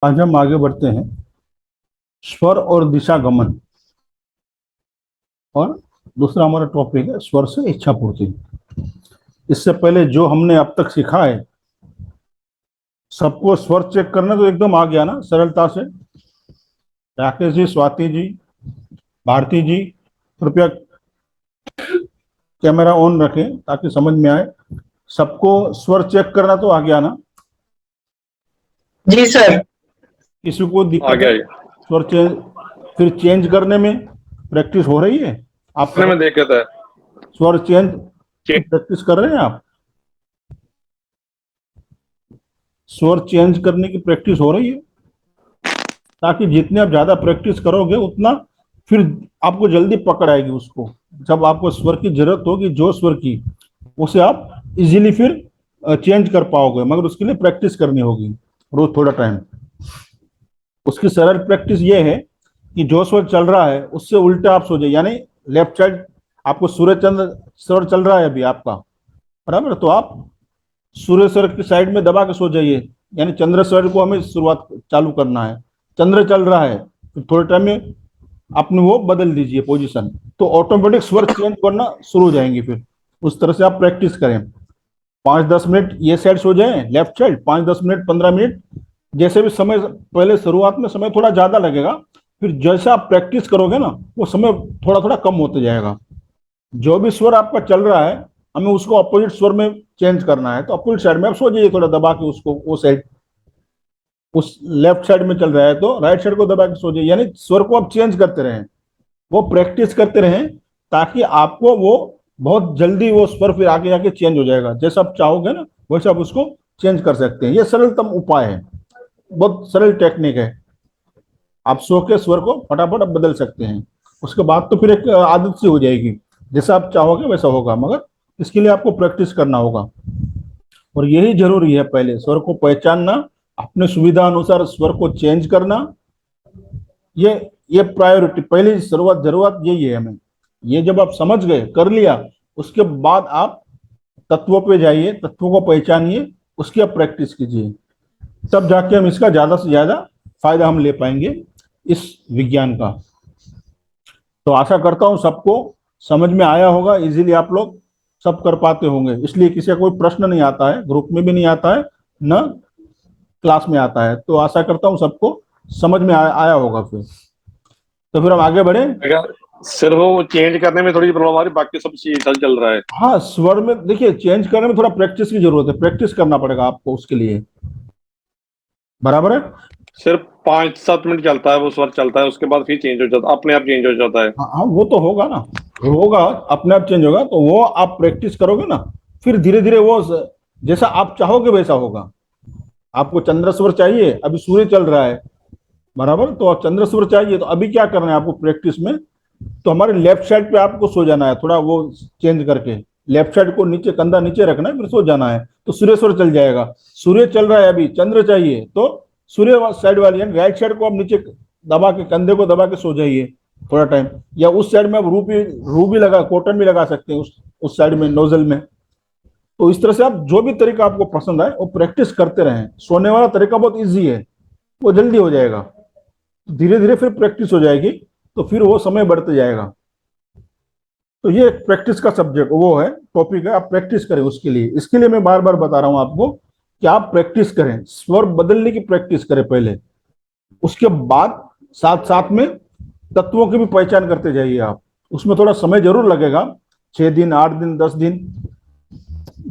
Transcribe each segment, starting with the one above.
आज हम आगे बढ़ते हैं स्वर और दिशा गमन। और दूसरा हमारा टॉपिक है स्वर से इच्छा पूर्ति। इससे पहले जो हमने अब तक सीखा है, सबको स्वर चेक करना तो एकदम आ गया ना सरलता से। राकेश जी, स्वाति जी, भारती जी, कृपया कैमरा ऑन रखें ताकि समझ में आए। सबको स्वर चेक करना तो आ गया ना? जी सर। किसी को आ दिक्कत गया है? जी। स्वर चेंज फिर चेंज करने में प्रैक्टिस हो रही है आप अपने में दिक्कत है। स्वर चेंज की प्रैक्टिस कर रहे हैं आप? स्वर चेंज करने की प्रैक्टिस हो रही है, ताकि जितने आप ज्यादा प्रैक्टिस करोगे उतना फिर आपको जल्दी पकड़ आएगी उसको। जब आपको स्वर की जरूरत होगी, जो स्वर की, उसे आप इजीली फिर चेंज कर पाओगे, मगर उसके लिए प्रैक्टिस करनी होगी रोज थोड़ा टाइम। उसकी सरल प्रैक्टिस ये है कि जो स्वर चल रहा है उससे उल्टा आप सोचे, यानी लेफ्ट साइड आपको सूर्य चंद्र स्वर चल रहा है अभी आपका, बराबर, तो आप सूर्य स्वर की साइड में दबा के सो जाइए। यानी चंद्र स्वर को हमें शुरुआत चालू करना है। चंद्र चल रहा है तो थोड़े टाइम में अपने वो बदल दीजिए पोजीशन, तो ऑटोमेटिक स्वर चेंज करना शुरू हो जाएंगे। फिर उस तरह से आप प्रैक्टिस करें। 5-10 मिनट ये साइड सो जाए, लेफ्ट साइड 5-10 मिनट, 15 मिनट, जैसे भी समय। पहले शुरुआत में समय थोड़ा ज्यादा लगेगा, फिर जैसा आप प्रैक्टिस करोगे ना वो समय थोड़ा थोड़ा कम होते जाएगा। जो भी स्वर आपका चल रहा है, हमें उसको अपोजिट स्वर में चेंज करना है, तो अपोजिट साइड में आप सो जाइए थोड़ा दबा के उसको। वो साइड उस लेफ्ट साइड में चल रहा है तो राइट साइड को दबा के सो जाइए। यानी स्वर को आप चेंज करते रहें, वो प्रैक्टिस करते रहें, ताकि आपको वो बहुत जल्दी वो स्वर फिर आगे आके चेंज हो जाएगा। जैसा आप चाहोगे ना वैसे आप उसको चेंज कर सकते हैं। ये सरलतम उपाय है, बहुत सरल टेक्निक है। आप सो के स्वर को फटाफट आप बदल सकते हैं। उसके बाद तो फिर एक आदत सी हो जाएगी, जैसा आप चाहोगे वैसा होगा, मगर इसके लिए आपको प्रैक्टिस करना होगा। और यही जरूरी है, पहले स्वर को पहचानना, अपने सुविधा अनुसार स्वर को चेंज करना। ये ये प्रायोरिटी, पहली शुरुआत जरूरत यही है हमें। ये जब आप समझ गए, कर लिया, उसके बाद आप तत्वों पे जाइए, तत्वों को पहचानिए, उसकी आप प्रैक्टिस कीजिए। तब जाके हम इसका ज्यादा से ज्यादा फायदा हम ले पाएंगे इस विज्ञान का। तो आशा करता हूं सबको समझ में आया होगा, इजीली आप लोग सब कर पाते होंगे। इसलिए किसी का कोई प्रश्न नहीं आता है, ग्रुप में भी नहीं आता है, न क्लास में आता है। तो आशा करता हूं सबको समझ में आया होगा। तो फिर हम आगे बढ़े। सिर्फ वो चेंज करने में थोड़ी प्रॉब्लम आ रही, बाकी सब चीज चल रहा है। हाँ, स्वर में देखिए चेंज करने में थोड़ा प्रैक्टिस की जरूरत है, प्रैक्टिस करना पड़ेगा आपको उसके लिए, बराबर है। सिर्फ 5-7 मिनट चलता है वो स्वर चलता है, उसके बाद फिर चेंज हो जाता है, अपने आप चेंज हो जाता है। हाँ हाँ, वो तो होगा ना, होगा, अपने आप चेंज होगा। तो वो आप प्रैक्टिस करोगे ना, फिर धीरे धीरे वो जैसा आप चाहोगे वैसा होगा। आपको चंद्र स्वर चाहिए, अभी सूर्य चल रहा है, बराबर, तो आप चंद्र स्वर चाहिए, तो अभी क्या करना है आपको प्रैक्टिस में, तो हमारे लेफ्ट साइड पे आपको सो जाना है, थोड़ा वो चेंज करके लेफ्ट साइड को नीचे, कंधा नीचे रखना है, फिर सो जाना है, तो सूर्य स्वर चल जाएगा। सूर्य चल रहा है, अभी चंद्र चाहिए, तो सूर्य साइड वाली यानी राइट साइड को आप नीचे दबा के, कंधे को दबा के सो जाइए थोड़ा टाइम। या उस साइड में आप रू भी लगा, कॉटन भी लगा सकते हैं उस साइड में, नोजल में। तो इस तरह से आप जो भी तरीका आपको पसंद आए वो प्रैक्टिस करते रहें। सोने वाला तरीका बहुत ईजी है, वो जल्दी हो जाएगा। धीरे धीरे फिर प्रैक्टिस हो जाएगी, तो फिर वो समय बढ़ते जाएगा। तो ये प्रैक्टिस का सब्जेक्ट वो है, टॉपिक है, आप प्रैक्टिस करें उसके लिए। इसके लिए मैं बार बार बता रहा हूं आपको कि आप प्रैक्टिस करें, स्वर बदलने की प्रैक्टिस करें पहले। उसके बाद साथ साथ में तत्वों की भी पहचान करते जाइए आप। उसमें थोड़ा समय जरूर लगेगा, 6 दिन, 8 दिन, 10 दिन।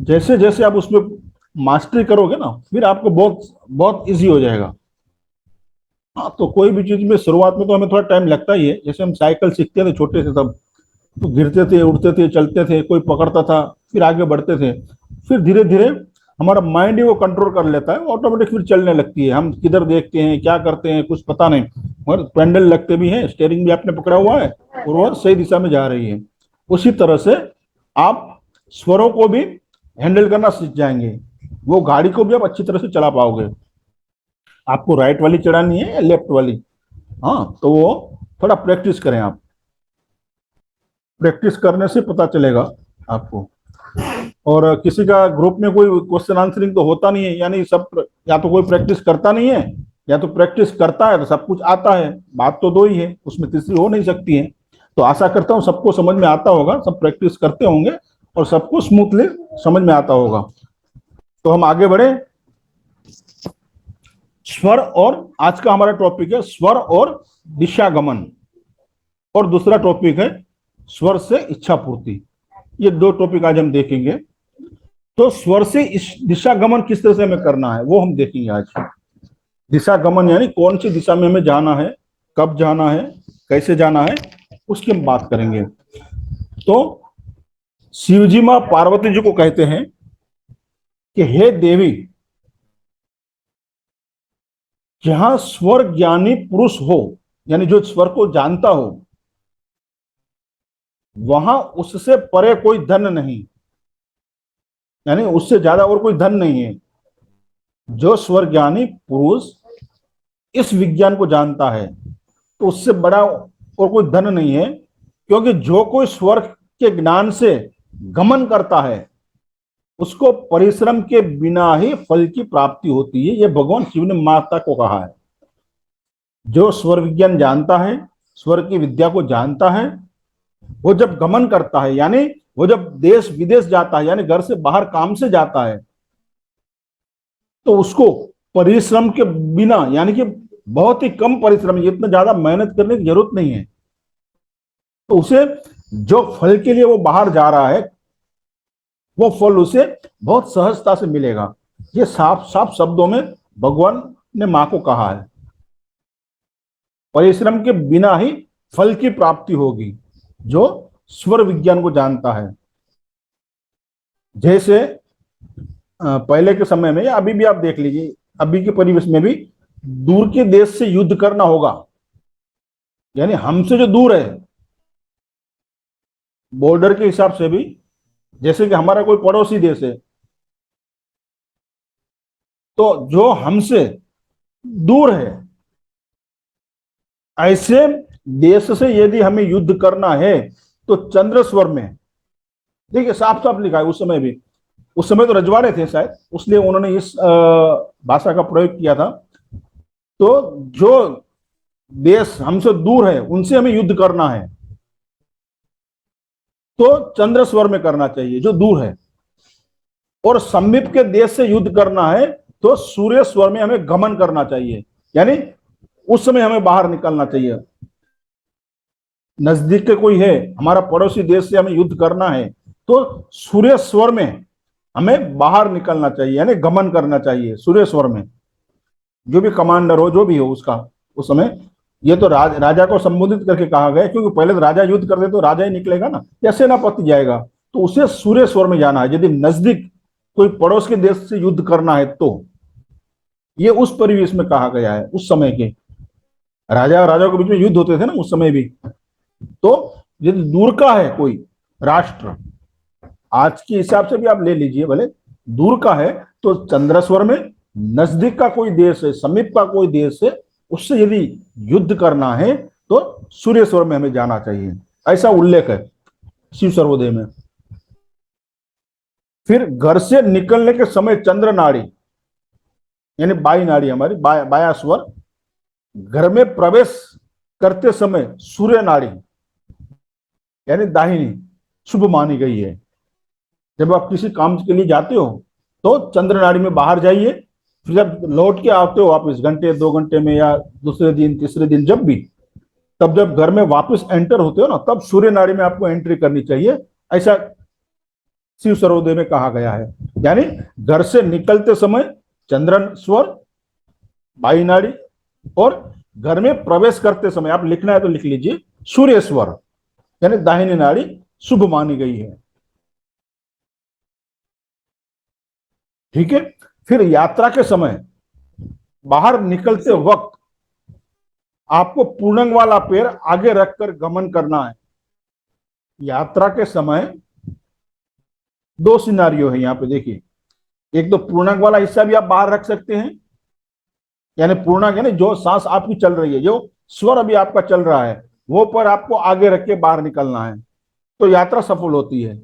जैसे जैसे आप उसमें मास्टरी करोगे ना, फिर आपको बहुत बहुत ईजी हो जाएगा। हाँ, तो कोई भी चीज में शुरुआत में तो हमें थोड़ा टाइम लगता ही है। जैसे हम साइकिल सीखते थे छोटे से, तब तो गिरते थे, उड़ते थे, चलते थे, कोई पकड़ता था, फिर आगे बढ़ते थे। फिर धीरे धीरे हमारा माइंड ही वो कंट्रोल कर लेता है, ऑटोमेटिक फिर चलने लगती है। हम किधर देखते हैं, क्या करते हैं, कुछ पता नहीं, मगर पेंडल लगते भी हैं, स्टेयरिंग भी आपने पकड़ा हुआ है और वो सही दिशा में जा रही है। उसी तरह से आप स्वरों को भी हैंडल करना सीख जाएंगे, वो गाड़ी को भी आप अच्छी तरह से चला पाओगे। आपको राइट वाली चढ़ानी है या लेफ्ट वाली, हाँ, तो वो थोड़ा प्रैक्टिस करें आप। प्रैक्टिस करने से पता चलेगा आपको। और किसी का ग्रुप में कोई क्वेश्चन आंसरिंग तो होता नहीं है, यानी सब या तो कोई प्रैक्टिस करता नहीं है या तो प्रैक्टिस करता है तो सब कुछ आता है, बात तो दो ही है, उसमें तीसरी हो नहीं सकती है। तो आशा करता हूँ सबको समझ में आता होगा, सब प्रैक्टिस करते होंगे और सबको स्मूथली समझ में आता होगा। तो हम आगे बढ़े। स्वर, और आज का हमारा टॉपिक है स्वर और दिशागमन, और दूसरा टॉपिक है स्वर से इच्छा पूर्ति। ये दो टॉपिक आज हम देखेंगे। तो स्वर से दिशागमन किस तरह से हमें करना है वो हम देखेंगे आज। दिशागमन यानी कौन सी दिशा में हमें जाना है, कब जाना है, कैसे जाना है, उसकी हम बात करेंगे। तो शिवजी मां पार्वती जी को कहते हैं कि हे देवी, जहां स्वर ज्ञानी पुरुष हो, यानी जो स्वर को जानता हो, वहां उससे परे कोई धन नहीं, यानी उससे ज्यादा और कोई धन नहीं है। जो स्वर ज्ञानी पुरुष इस विज्ञान को जानता है तो उससे बड़ा और कोई धन नहीं है, क्योंकि जो कोई स्वर के ज्ञान से गमन करता है उसको परिश्रम के बिना ही फल की प्राप्ति होती है। यह भगवान शिव ने माता को कहा है। जो स्वर विज्ञान जानता है, स्वर की विद्या को जानता है, वो जब गमन करता है, यानी वो जब देश विदेश जाता है, यानी घर से बाहर काम से जाता है, तो उसको परिश्रम के बिना, यानी कि बहुत ही कम परिश्रम, इतना ज्यादा मेहनत करने की जरूरत नहीं है, तो उसे जो फल के लिए वो बाहर जा रहा है वो फल उसे बहुत सहजता से मिलेगा। ये साफ साफ शब्दों में भगवान ने मां को कहा है, परिश्रम के बिना ही फल की प्राप्ति होगी जो स्वर विज्ञान को जानता है। जैसे पहले के समय में या अभी भी आप देख लीजिए, अभी के परिवेश में भी दूर के देश से युद्ध करना होगा, यानी हमसे जो दूर है बॉर्डर के हिसाब से भी, जैसे कि हमारा कोई पड़ोसी देश है, तो जो हमसे दूर है ऐसे देश से यदि हमें युद्ध करना है तो चंद्र स्वर में, देखिए साफ साफ लिखा है। उस समय भी, उस समय तो रजवाड़े थे शायद, उसलिए उन्होंने इस भाषा का प्रयोग किया था। तो जो देश हमसे दूर है उनसे हमें युद्ध करना है तो चंद्र स्वर में करना चाहिए, जो दूर है। और समीप के देश से युद्ध करना है तो सूर्य स्वर में हमें गमन करना चाहिए, यानी उस समय हमें बाहर निकलना चाहिए। नजदीक के कोई है, हमारा पड़ोसी देश से हमें युद्ध करना है तो सूर्य स्वर में हमें बाहर निकलना चाहिए, यानी गमन करना चाहिए सूर्य स्वर में। जो भी कमांडर हो, जो भी हो उसका, उस समय ये तो राजा को संबोधित करके कहा गया, क्योंकि पहले तो राजा युद्ध करते तो राजा ही निकलेगा ना, या सेनापति जाएगा, तो उसे सूर्य स्वर में जाना है। यदि नजदीक कोई पड़ोस के देश से युद्ध करना है तो ये उस परिवेश में कहा गया है। उस समय के राजा के बीच में युद्ध होते थे ना उस समय भी। तो यदि दूर का है कोई राष्ट्र, आज के हिसाब से भी आप ले लीजिए, भले दूर का है तो चंद्र स्वर में, नजदीक का कोई देश है, समीप का कोई देश है, उससे यदि युद्ध करना है तो सूर्य स्वर में हमें जाना चाहिए, ऐसा उल्लेख है शिव सर्वोदय में। फिर घर से निकलने के समय चंद्र नाड़ी, यानी बाई नाड़ी हमारी बाया स्वर, घर में प्रवेश करते समय सूर्य नाड़ी यानी दाहिनी शुभ मानी गई है। जब आप किसी काम के लिए जाते हो तो चंद्र नाड़ी में बाहर जाइए, फिर जब लौट के आते हो वापस घंटे 2 घंटे में या दूसरे दिन तीसरे दिन जब भी, तब जब घर में वापस एंटर होते हो ना, तब सूर्य नाड़ी में आपको एंट्री करनी चाहिए, ऐसा शिव सर्वोदय में कहा गया है। यानी घर से निकलते समय चंद्र स्वर बाई नाड़ी, और घर में प्रवेश करते समय आप लिखना है तो लिख लीजिए सूर्य स्वर यानी दाहिनी नाड़ी शुभ मानी गई है। ठीक है। फिर यात्रा के समय बाहर निकलते वक्त आपको पूर्णंग वाला पैर आगे रखकर गमन करना है। यात्रा के समय 2 सिनारियो है यहाँ पे देखिए, एक तो पूर्णंग वाला हिस्सा भी आप बाहर रख सकते हैं, यानी पूर्णंग यानी जो सांस आपकी चल रही है, जो स्वर अभी आपका चल रहा है, वो पर आपको आगे रख के बाहर निकलना है, तो यात्रा सफल होती है।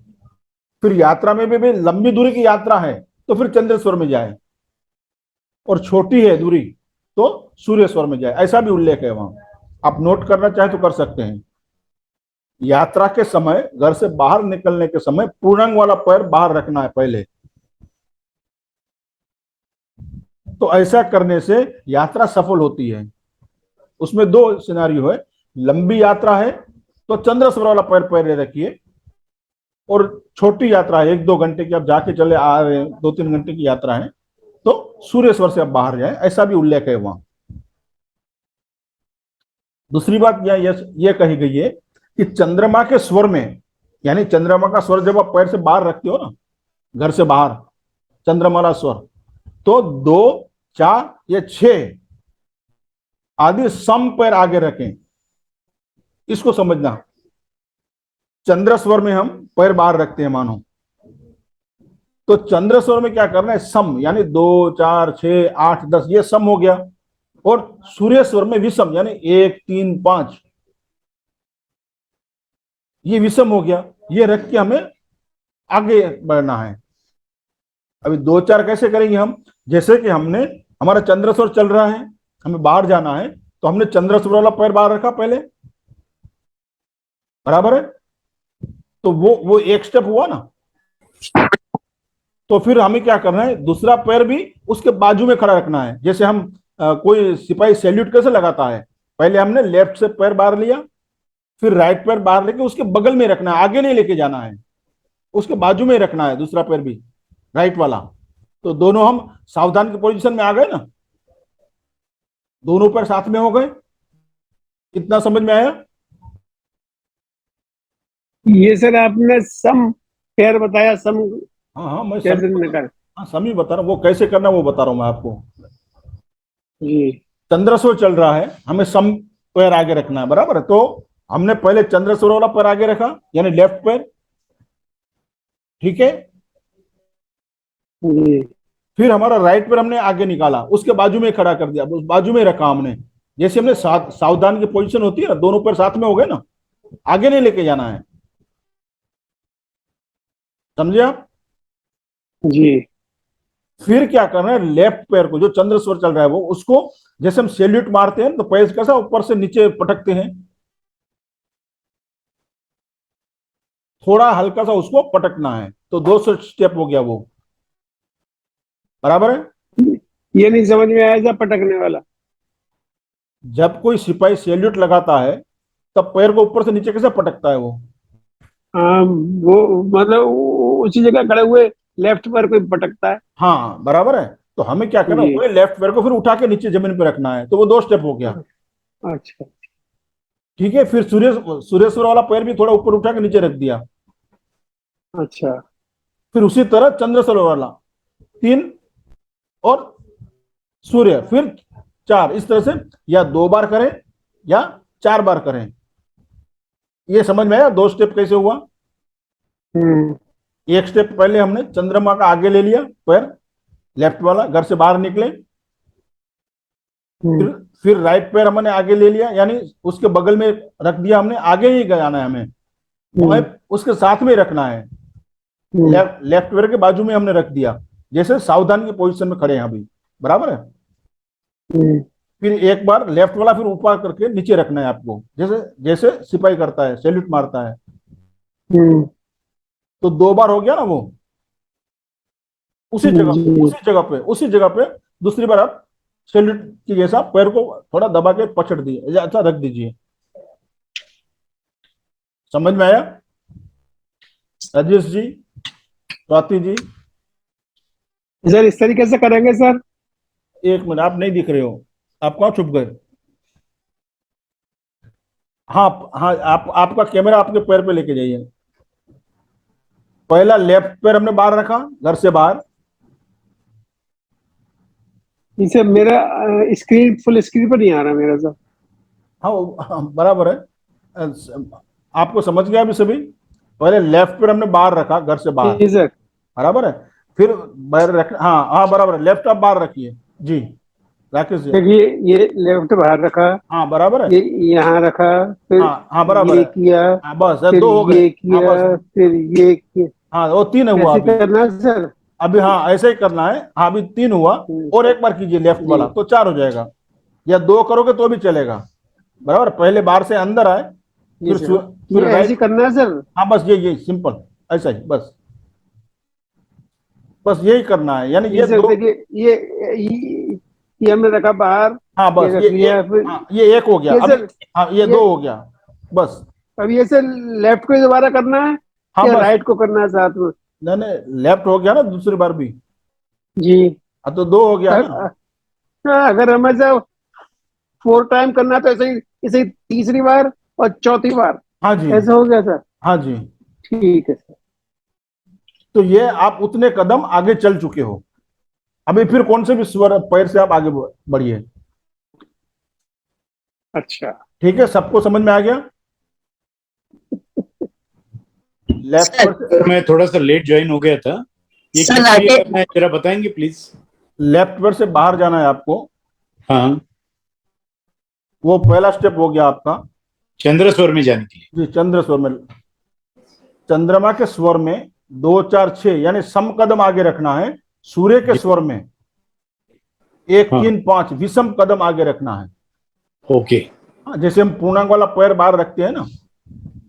फिर यात्रा में भी लंबी दूरी की यात्रा है तो फिर चंद्र स्वर में जाए, और छोटी है दूरी तो सूर्य स्वर में जाए, ऐसा भी उल्लेख है वहां। आप नोट करना चाहे तो कर सकते हैं। यात्रा के समय, घर से बाहर निकलने के समय पूर्णांग वाला पैर बाहर रखना है पहले। तो ऐसा करने से यात्रा सफल होती है। उसमें दो सिनारियो है। लंबी यात्रा है तो चंद्र स्वर वाला पैर पहले रखिए, और छोटी यात्रा है 1-2 घंटे की, आप जाके चले आ रहे हैं, 2-3 घंटे की यात्रा है, तो सूर्य स्वर से आप बाहर जाए, ऐसा भी उल्लेख है वहां। दूसरी बात यह कही गई है कि चंद्रमा के स्वर में, यानी चंद्रमा का स्वर जब आप पैर से बाहर रखते हो ना, घर से बाहर चंद्रमा स्वर, तो 2, 4 या 6 आदि सम पैर आगे रखें। इसको समझना। चंद्र स्वर में हम पैर बाहर रखते हैं मानो, तो चंद्र स्वर में क्या करना है, सम, यानी 2, 4, 6, 8, 10 ये सम हो गया। और सूर्य स्वर में विषम, यानी 1, 3, 5 ये विषम हो गया। ये रख के हमें आगे बढ़ना है। अभी 2, 4 कैसे करेंगे हम, जैसे कि हमने, हमारा चंद्र स्वर चल रहा है, हमें बाहर जाना है, तो हमने चंद्र स्वर वाला पैर बाहर रखा पहले, बराबर है, तो वो एक स्टेप हुआ ना। तो फिर हमें क्या करना है, दूसरा पैर भी उसके बाजू में खड़ा रखना है। जैसे हम कोई सिपाही सैल्यूट कैसे लगाता है, पहले हमने लेफ्ट से पैर बाहर लिया, फिर राइट पैर बाहर लेके उसके बगल में रखना है, आगे नहीं लेके जाना है, उसके बाजू में रखना है दूसरा पैर भी, राइट वाला। तो दोनों हम सावधान की पोजीशन में आ गए ना, दोनों पैर साथ में हो गए। इतना समझ में आया? ये सर आपने सम पैर बताया, सम हाँ हाँ, मैं कैसे समी निकाल? हाँ समी बता रहा हूँ, वो कैसे करना वो बता रहा हूँ मैं आपको। जी चंद्रसूर्य चल रहा है, हमें सम पैर आगे रखना है, बराबर है। तो हमने पहले चंद्रसूर्य वाला पैर आगे रखा, यानी लेफ्ट पैर, ठीक है। जी फिर हमारा राइट पैर हमने आगे निकाला, उसके बाजू में खड़ा कर दिया, उस बाजू में रखा हमने। जैसे हमने सावधान की पोजीशन होती है ना, दोनों पैर साथ में हो गए ना, आगे नहीं लेके जाना है, समझे आप? जी फिर क्या करना है, लेफ्ट पैर को, जो चंद्र स्वर चल रहा है वो, उसको जैसे हम सैल्यूट मारते हैं तो पैर कैसा ऊपर से नीचे पटकते हैं, थोड़ा हल्का सा उसको पटकना है। तो 200 स्टेप हो गया वो, बराबर है। ये नहीं समझ में आया जब पटकने वाला। जब कोई सिपाही सैल्यूट लगाता है तब पैर को ऊपर से नीचे कैसे पटकता है वो? हाँ, वो मतलब उसी जगह खड़े हुए लेफ्ट पर कोई पटकता है। हाँ बराबर है। तो हमें क्या करना, जी वही लेफ्ट पैर को फिर उठा के नीचे जमीन पे रखना है, तो वो 2 स्टेप हो गया, अच्छा ठीक है। फिर सूर्यस्वर वाला पैर भी थोड़ा ऊपर उठा के नीचे रख दिया। अच्छा। फिर उसी तरह चंद्रस्वर वाला 3, और सूर्य फिर 4, इस तरह से या 2 बार करें या 4 बार करें। ये समझ में आया 2 स्टेप कैसे हुआ? हम्म एक स्टेप पहले हमने चंद्रमा का आगे ले लिया पैर, लेफ्ट वाला, घर से बाहर निकले। फिर हम्म फिर राइट पैर हमने आगे ले लिया, यानी उसके बगल में रख दिया हमने, आगे ही जाना है हमें, हम्म उसके साथ में रखना है। हम्म लेफ्ट पैर के बाजू में हमने रख दिया, जैसे सावधान की पोजीशन में खड़े हैं अभी, बराबर है। हम्म फिर एक बार लेफ्ट वाला फिर ऊपर करके नीचे रखना है आपको, जैसे जैसे सिपाही करता है, सैल्यूट मारता है। हम्म तो 2 बार हो गया ना वो। उसी जगह जी उसी जगह पे दूसरी बार आप सैल्यूट की जैसा पैर को थोड़ा दबा के पछड़ दिए, अच्छा रख दीजिए। समझ में आया राजेश जी, स्वाति जी? सर इस तरीके से करेंगे सर। 1 मिनट, आप नहीं दिख रहे हो, आप कहाँ छुप गए? हाँ हाँ, आप आपका कैमरा आपके पैर पे लेके जाइए। पहला लेफ्ट पैर हमने बाहर रखा, घर से बाहर। इसे मेरा स्क्रीन फुल स्क्रीन पर नहीं आ रहा मेरा सर। हाँ बराबर है। आपको समझ गया अभी सभी? पहले लेफ्ट पैर हमने बाहर रखा, घर से बाहर, जी सर। बराबर है। फिर बाहर रख, हाँ हाँ बराबर है, लेफ्ट आप बाहर रखिए जी, राकेश जी। देखिए ये लेफ्ट बाहर रखा, हाँ बराबर है। ये यहाँ रखा, फिर हाँ हाँ बराबर ये है। किया, हाँ बस, फिर 2 हो गए। ये हाँ बस, किया, फिर ये किया। हाँ वो 3 हुआ ऐसे अभी। करना है सर। अभी हाँ ऐसे ही करना है, हाँ अभी 3 हुआ। और एक बार कीजिए लेफ्ट वाला, जी तो 4 हो जाएगा। या 2 करोगे तो भी चलेगा, बराबर। पहले बाहर से अंदर आए, जी फिर सर, फिर ये ऐसे राइट। ही करना है सर। हाँ बस ये सिंपल, ऐसा ही बस, बस यही करना है, यानी जी ये सर, दो। देखिए ये हमने रखा बाहर, हाँ ये बस रख लिया फिर। हाँ ये एक हो गया ये अब। सर, हाँ ये ये 2 हो गया बस। अब ये सर लेफ्ट को ही दोबारा करना है हाँ या बस, राइट को करना है साथ में? नहीं नहीं, लेफ्ट हो गया ना दूसरी बार भी। जी। हाँ तो 2 हो गया ना। हाँ, अगर हमें से 4 टाइम करना है तो ऐसे ही तीसरी बार और चौथी बार हाँ जी। ऐसा हो गया सर। हाँ जी। ठीक है सर। तो ये आप उतने कदम आगे चल चुके हो। अभी फिर कौन से भी स्वर पैर से आप आगे बढ़िए। अच्छा ठीक है, सबको समझ में आ गया? लेफ्ट सर पैर से, सर मैं थोड़ा सा लेट ज्वाइन हो गया था, ये सर किस लिए आगे करना है जरा बताएंगे प्लीज। लेफ्ट पैर से बाहर जाना है आपको। हाँ, वो पहला स्टेप हो गया आपका। चंद्र स्वर में जाने के लिए। जी, चंद्र स्वर में, चंद्रमा के स्वर में 2 4 6 यानी सम कदम आगे रखना है। सूर्य के स्वर में 1 हाँ। 3 5 विषम कदम आगे रखना है। ओके। हाँ, जैसे हम पूर्णांक वाला पैर बाहर रखते हैं ना,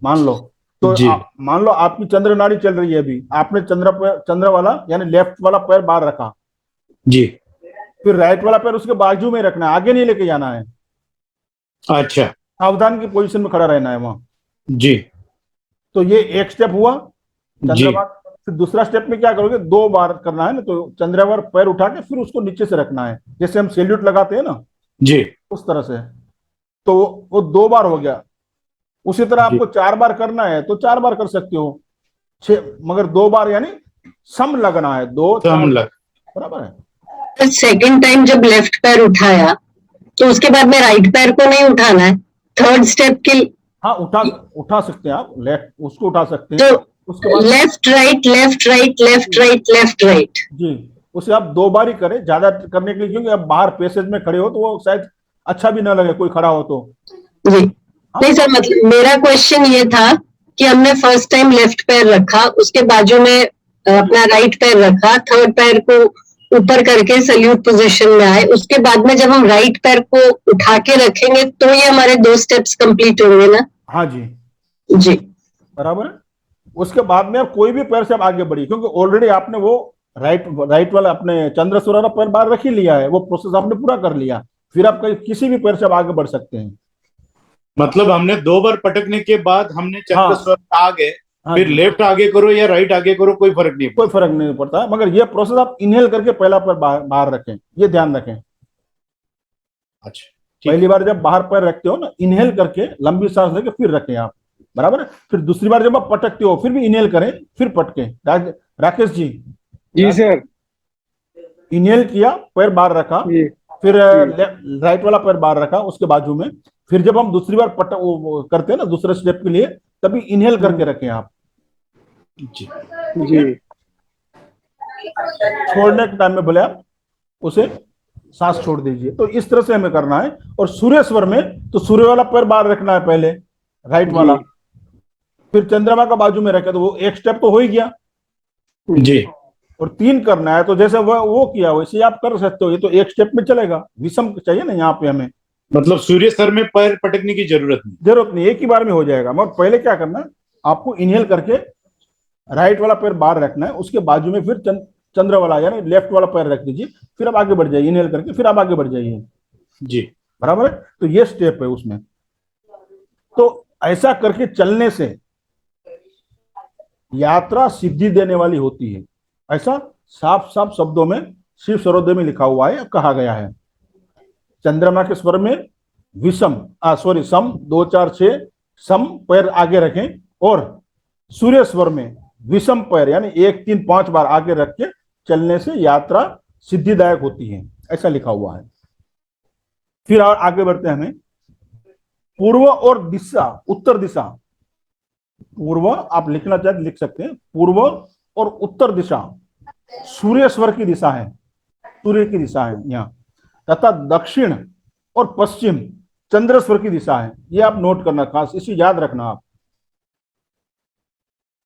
मान लो। तो जी। मान लो आपकी चंद्र नाड़ी चल रही है अभी, आपने चंद्र वाला यानी लेफ्ट वाला पैर बाहर रखा। जी। फिर राइट वाला पैर उसके बाजू में रखना है, आगे नहीं लेके जाना है। अच्छा। सावधान की पोजीशन में खड़ा रहना है वहां। जी। तो ये एक स्टेप हुआ जी। चंद्रमा। फिर दूसरा स्टेप में क्या करोगे, 2 बार करना है ना, तो चंद्रमा पर पैर उठा के फिर उसको नीचे से रखना है, जैसे हम सैल्यूट लगाते हैं ना, जी। उस तरह से। तो वो 2 बार हो गया। उसी तरह जी। आपको 4 बार करना है तो 4 बार कर सकते हो, 6, मगर 2 बार यानी सम लगना है, 2 4 समलक। बराबर है। सेकंड टाइम जब लेफ्ट पैर उठाया तो उसके बाद में राइट पैर को नहीं उठाना है थर्ड स्टेप के लिए? हाँ उठा सकते हैं आप, लेफ्ट उसको उठा सकते हैं। तो उसके बाद left right left right left right left right. जी, उसे आप 2 बार ही करें ज्यादा करने के लिए, क्योंकि आप बाहर पैसेज में खड़े हो तो वो शायद अच्छा भी ना लगे कोई खड़ा हो तो। जी हाँ नहीं सर, मतलब मेरा क्वेश्चन ये था कि हमने फर्स्ट टाइम लेफ्ट पैर रखा, उसके बाजू में अपना राइट पैर रखा, थर्ड पैर को ऊपर करके सल्यूट पोजीशन में आए, उसके बाद में जब हम राइट पैर को उठा के रखेंगे तो ये हमारे 2 स्टेप्स कंप्लीट होंगे ना? हाँ जी, जी बराबर है। उसके बाद में आप कोई भी पैर से आप आगे बढ़िए, क्योंकि ऑलरेडी आपने वो राइट वाला अपने चंद्रसूर्य वाला पैर बाहर रख ही लिया है, वो प्रोसेस आपने पूरा कर लिया। फिर आप किसी भी पैर से आप आगे बढ़ सकते हैं। मतलब हमने 2 बार पटकने के बाद हमने चंद्र हाँ। स्वर में आ गए, हाँ फिर जी, लेफ्ट आगे करो या राइट आगे करो कोई फर्क नहीं कोई पड़ता। फर्क नहीं पड़ता, मगर ये प्रोसेस आप इनहेल करके पहला पैर बाहर रखें, ये ध्यान रखें। अच्छा ठीक पहली बार जब बाहर पैर रखते हो ना, इनहेल करके लंबी सांस लेके फिर रखें आप, बराबर है। फिर दूसरी बार जब आप पटकते हो फिर भी इनहेल करें, फिर पटके। राकेश जी, जी सर। इनहेल किया, पैर बाहर रखा, जी फिर राइट वाला पैर बाहर रखा उसके बाजू में। फिर जब हम दूसरी बार वो करते हैं ना दूसरे स्टेप के लिए, तभी इनहेल करके रखें आप। जी। जी छोड़ने के टाइम में भले आप उसे सांस छोड़ दीजिए। तो इस तरह से हमें करना है। और सूर्य स्वर में तो सूर्य वाला पैर बाहर रखना है पहले, राइट वाला। फिर चंद्रमा का बाजू में रखे, तो वो एक स्टेप तो हो ही गया। जी। और 3 करना है, तो जैसे वो किया वैसे आप कर सकते हो। ये तो एक स्टेप में चलेगा, विषम चाहिए ना यहाँ पे हमें, मतलब सूर्य स्तर में पैर पटकने की जरूरत नहीं। जरूरत नहीं, एक ही बार में हो जाएगा। मगर पहले क्या करना है, आपको इनहेल करके राइट वाला पैर बाहर रखना है, उसके बाजू में फिर चंद्र वाला यानी लेफ्ट वाला पैर रख दीजिए, फिर आप आगे बढ़ जाइए, इनहेल करके फिर आप आगे बढ़ जाइए, जी। बराबर है। तो ये स्टेप है उसमें। तो ऐसा करके चलने से यात्रा सिद्धि देने वाली होती है, ऐसा साफ साफ शब्दों में शिव सर्वोदय में लिखा हुआ है, कहा गया है। चंद्रमा के स्वर में सम 2 4 6 सम पैर आगे रखें, और सूर्य स्वर में विषम पैर यानी 1 3 5 बार आगे रख के चलने से यात्रा सिद्धिदायक होती है, ऐसा लिखा हुआ है। फिर और आगे बढ़ते हैं। हमें पूर्व और दिशा, उत्तर दिशा, पूर्व आप लिखना चाहते लिख सकते हैं, पूर्व और उत्तर दिशा सूर्य स्वर की दिशा है, सूर्य की दिशा है यहाँ, तथा दक्षिण और पश्चिम चंद्र स्वर की दिशा है। ये आप नोट करना, खास इसे याद रखना आप।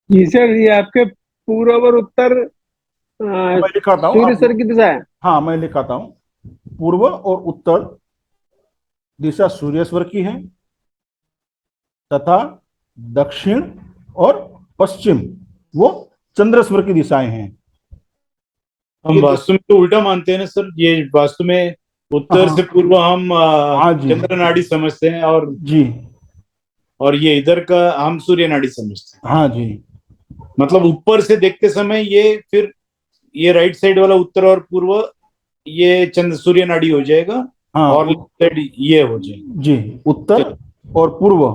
जी सर, ये आपके पूर्व और उत्तर मैं लिखाता हूँ सूर्य सर की दिशा है। हाँ मैं लिखाता हूँ, पूर्व और उत्तर दिशा सूर्य स्वर की है तथा दक्षिण और पश्चिम वो चंद्र स्वर की दिशाएं हैं। हम वास्तु में तो उल्टा मानते हैं ना सर, ये वास्तु में उत्तर हाँ। से पूर्व हम हाँ जी। चंद्र नाड़ी समझते हैं, जी और ये इधर का हम सूर्य नाड़ी समझते हैं। हाँ जी। मतलब ऊपर से देखते समय ये फिर ये राइट साइड वाला उत्तर और पूर्व ये चंद्र सूर्य नाड़ी हो जाएगा, हाँ और लेफ्ट साइड ये हो जाएगा। जी, उत्तर और पूर्व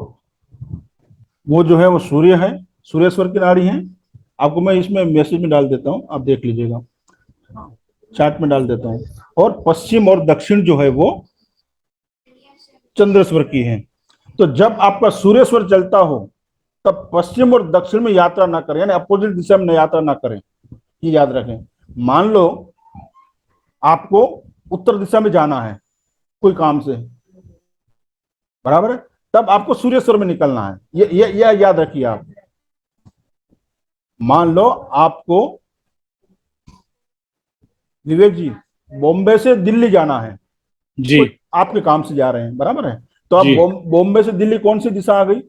वो जो है वो सूर्य है, सूर्य स्वर की नाड़ी है। आपको मैं इसमें मैसेज में डाल देता हूँ, आप देख लीजिएगा, चार्ट में डाल देता हूँ। और पश्चिम और दक्षिण जो है वो चंद्र स्वर की है। तो जब आपका सूर्य स्वर चलता हो तब पश्चिम और दक्षिण में यात्रा ना करें, यानी अपोजिट दिशा में यात्रा ना करें, ये याद रखें। मान लो आपको उत्तर दिशा में जाना है कोई काम से, बराबर है, तब आपको सूर्य स्वर में निकलना है। ये याद रखिए आप। मान लो आपको विवेक जी बॉम्बे से दिल्ली जाना है, जी आपके काम से जा रहे हैं, बराबर है, तो आप जी। बॉम्बे से दिल्ली कौन सी दिशा आ गई?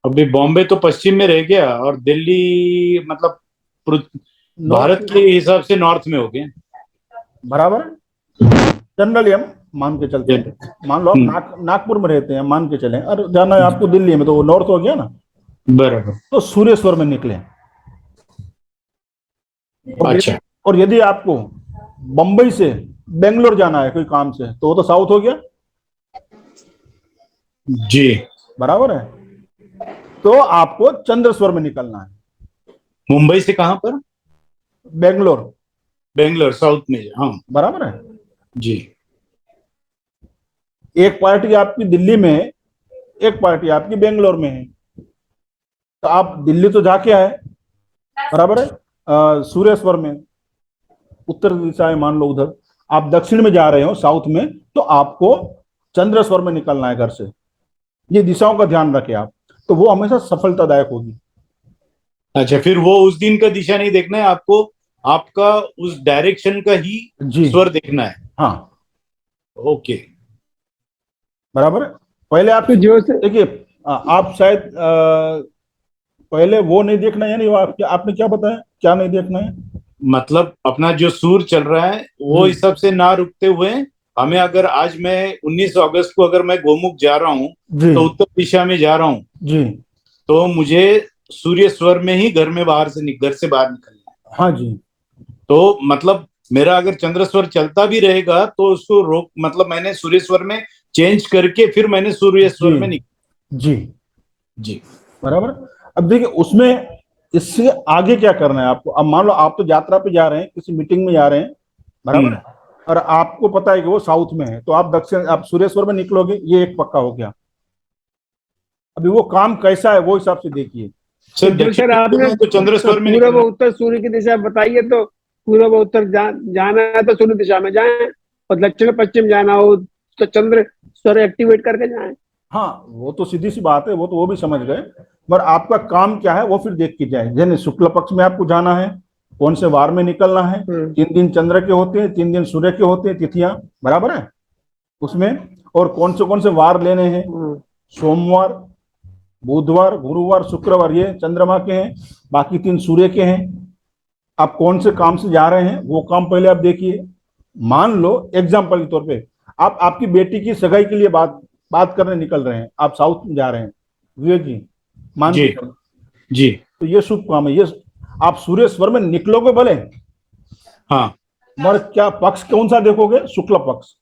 अभी बॉम्बे तो पश्चिम में रह गया, और दिल्ली मतलब भारत के हिसाब से नॉर्थ में हो गया, बराबर है। जनरली हम मान के चलते हैं, मान लो आप नागपुर में रहते हैं, मान के चलें, और जाना है आपको दिल्ली में, तो वो नॉर्थ हो गया ना, बराबर। तो सूर्य स्वर में निकले। अच्छा। और यदि आपको बंबई से बेंगलोर जाना है कोई काम से, तो वो तो साउथ हो गया, जी बराबर है, तो आपको चंद्र स्वर में निकलना है। मुंबई से कहां पर? बेंगलोर, बेंगलोर साउथ में, हाँ बराबर है। जी। एक पार्टी आपकी दिल्ली में है, एक पार्टी आपकी बेंगलोर में है, तो आप दिल्ली तो जाके आए, बराबर है, सूर्य स्वर में, उत्तर दिशा है मान लो, उधर आप दक्षिण में जा रहे हो साउथ में, तो आपको चंद्र स्वर में निकलना है घर से। ये दिशाओं का ध्यान रखें आप, तो वो हमेशा सफलतादायक होगी। अच्छा, फिर वो उस दिन का दिशा नहीं देखना है आपको, आपका उस डायरेक्शन का ही जी स्वर देखना है। हाँ, ओके, बराबर है। पहले आप तो जो से देखिए, आप शायद पहले वो नहीं देखना, यानी आपने क्या बताया, क्या नहीं देखना है? मतलब अपना जो सूर चल रहा है वो हिसाब से ना रुकते हुए हमें, अगर आज मैं 19 अगस्त को अगर मैं गोमुख जा रहा हूँ जी तो उत्तर दिशा में जा रहा हूँ, जी तो मुझे सूर्य स्वर में ही घर से बाहर निकलना है। हाँ जी। तो मतलब मेरा अगर चंद्र स्वर चलता भी रहेगा तो उसको रोक, मतलब मैंने सूर्य स्वर में चेंज करके फिर मैंने सूर्य स्वर में निकल। जी जी बराबर। अब देखिए उसमें इससे आगे क्या करना है आपको। अब मान लो आप तो यात्रा पे जा रहे हैं, किसी मीटिंग में जा रहे हैं, बराबर है, और आपको पता है कि वो साउथ में है, तो आप दक्षिण, आप सूर्य स्वर में निकलोगे, ये एक पक्का हो गया। अभी वो काम कैसा है वो हिसाब से देखिए। सर, जो सर आपने तो चंद्र स्वर में पूर्व निकलना। उत्तर सूर्य की दिशा बताइए, तो पूर्व उत्तर जाना है तो सूर्य दिशा में जाएं, और दक्षिण पश्चिम जाना हो तो चंद्र स्वर एक्टिवेट करके जाएं। हाँ, वो तो सीधी सी बात है, वो तो वो भी समझ गए, पर आपका काम क्या है वो फिर देख के जाए। जैसे शुक्ल पक्ष में आपको जाना है, कौन से वार में निकलना है, 3 दिन चंद्र के होते हैं, 3 दिन सूर्य के होते हैं, तिथियां, बराबर है उसमें, और कौन से वार लेने हैं, सोमवार, बुधवार, गुरुवार, शुक्रवार, ये चंद्रमा के हैं, बाकी 3 सूर्य के हैं। आप कौन से काम से जा रहे हैं वो काम पहले आप देखिए। मान लो एग्जाम्पल के तौर पे आप आपकी बेटी की सगाई के लिए बात करने निकल रहे हैं, आप साउथ में जा रहे हैं, विवेक जी मान जी के, जी तो ये शुभ काम है। ये आप सूर्य स्वर में निकलोगे भले, हाँ मगर क्या पक्ष कौन सा देखोगे? शुक्ल पक्ष।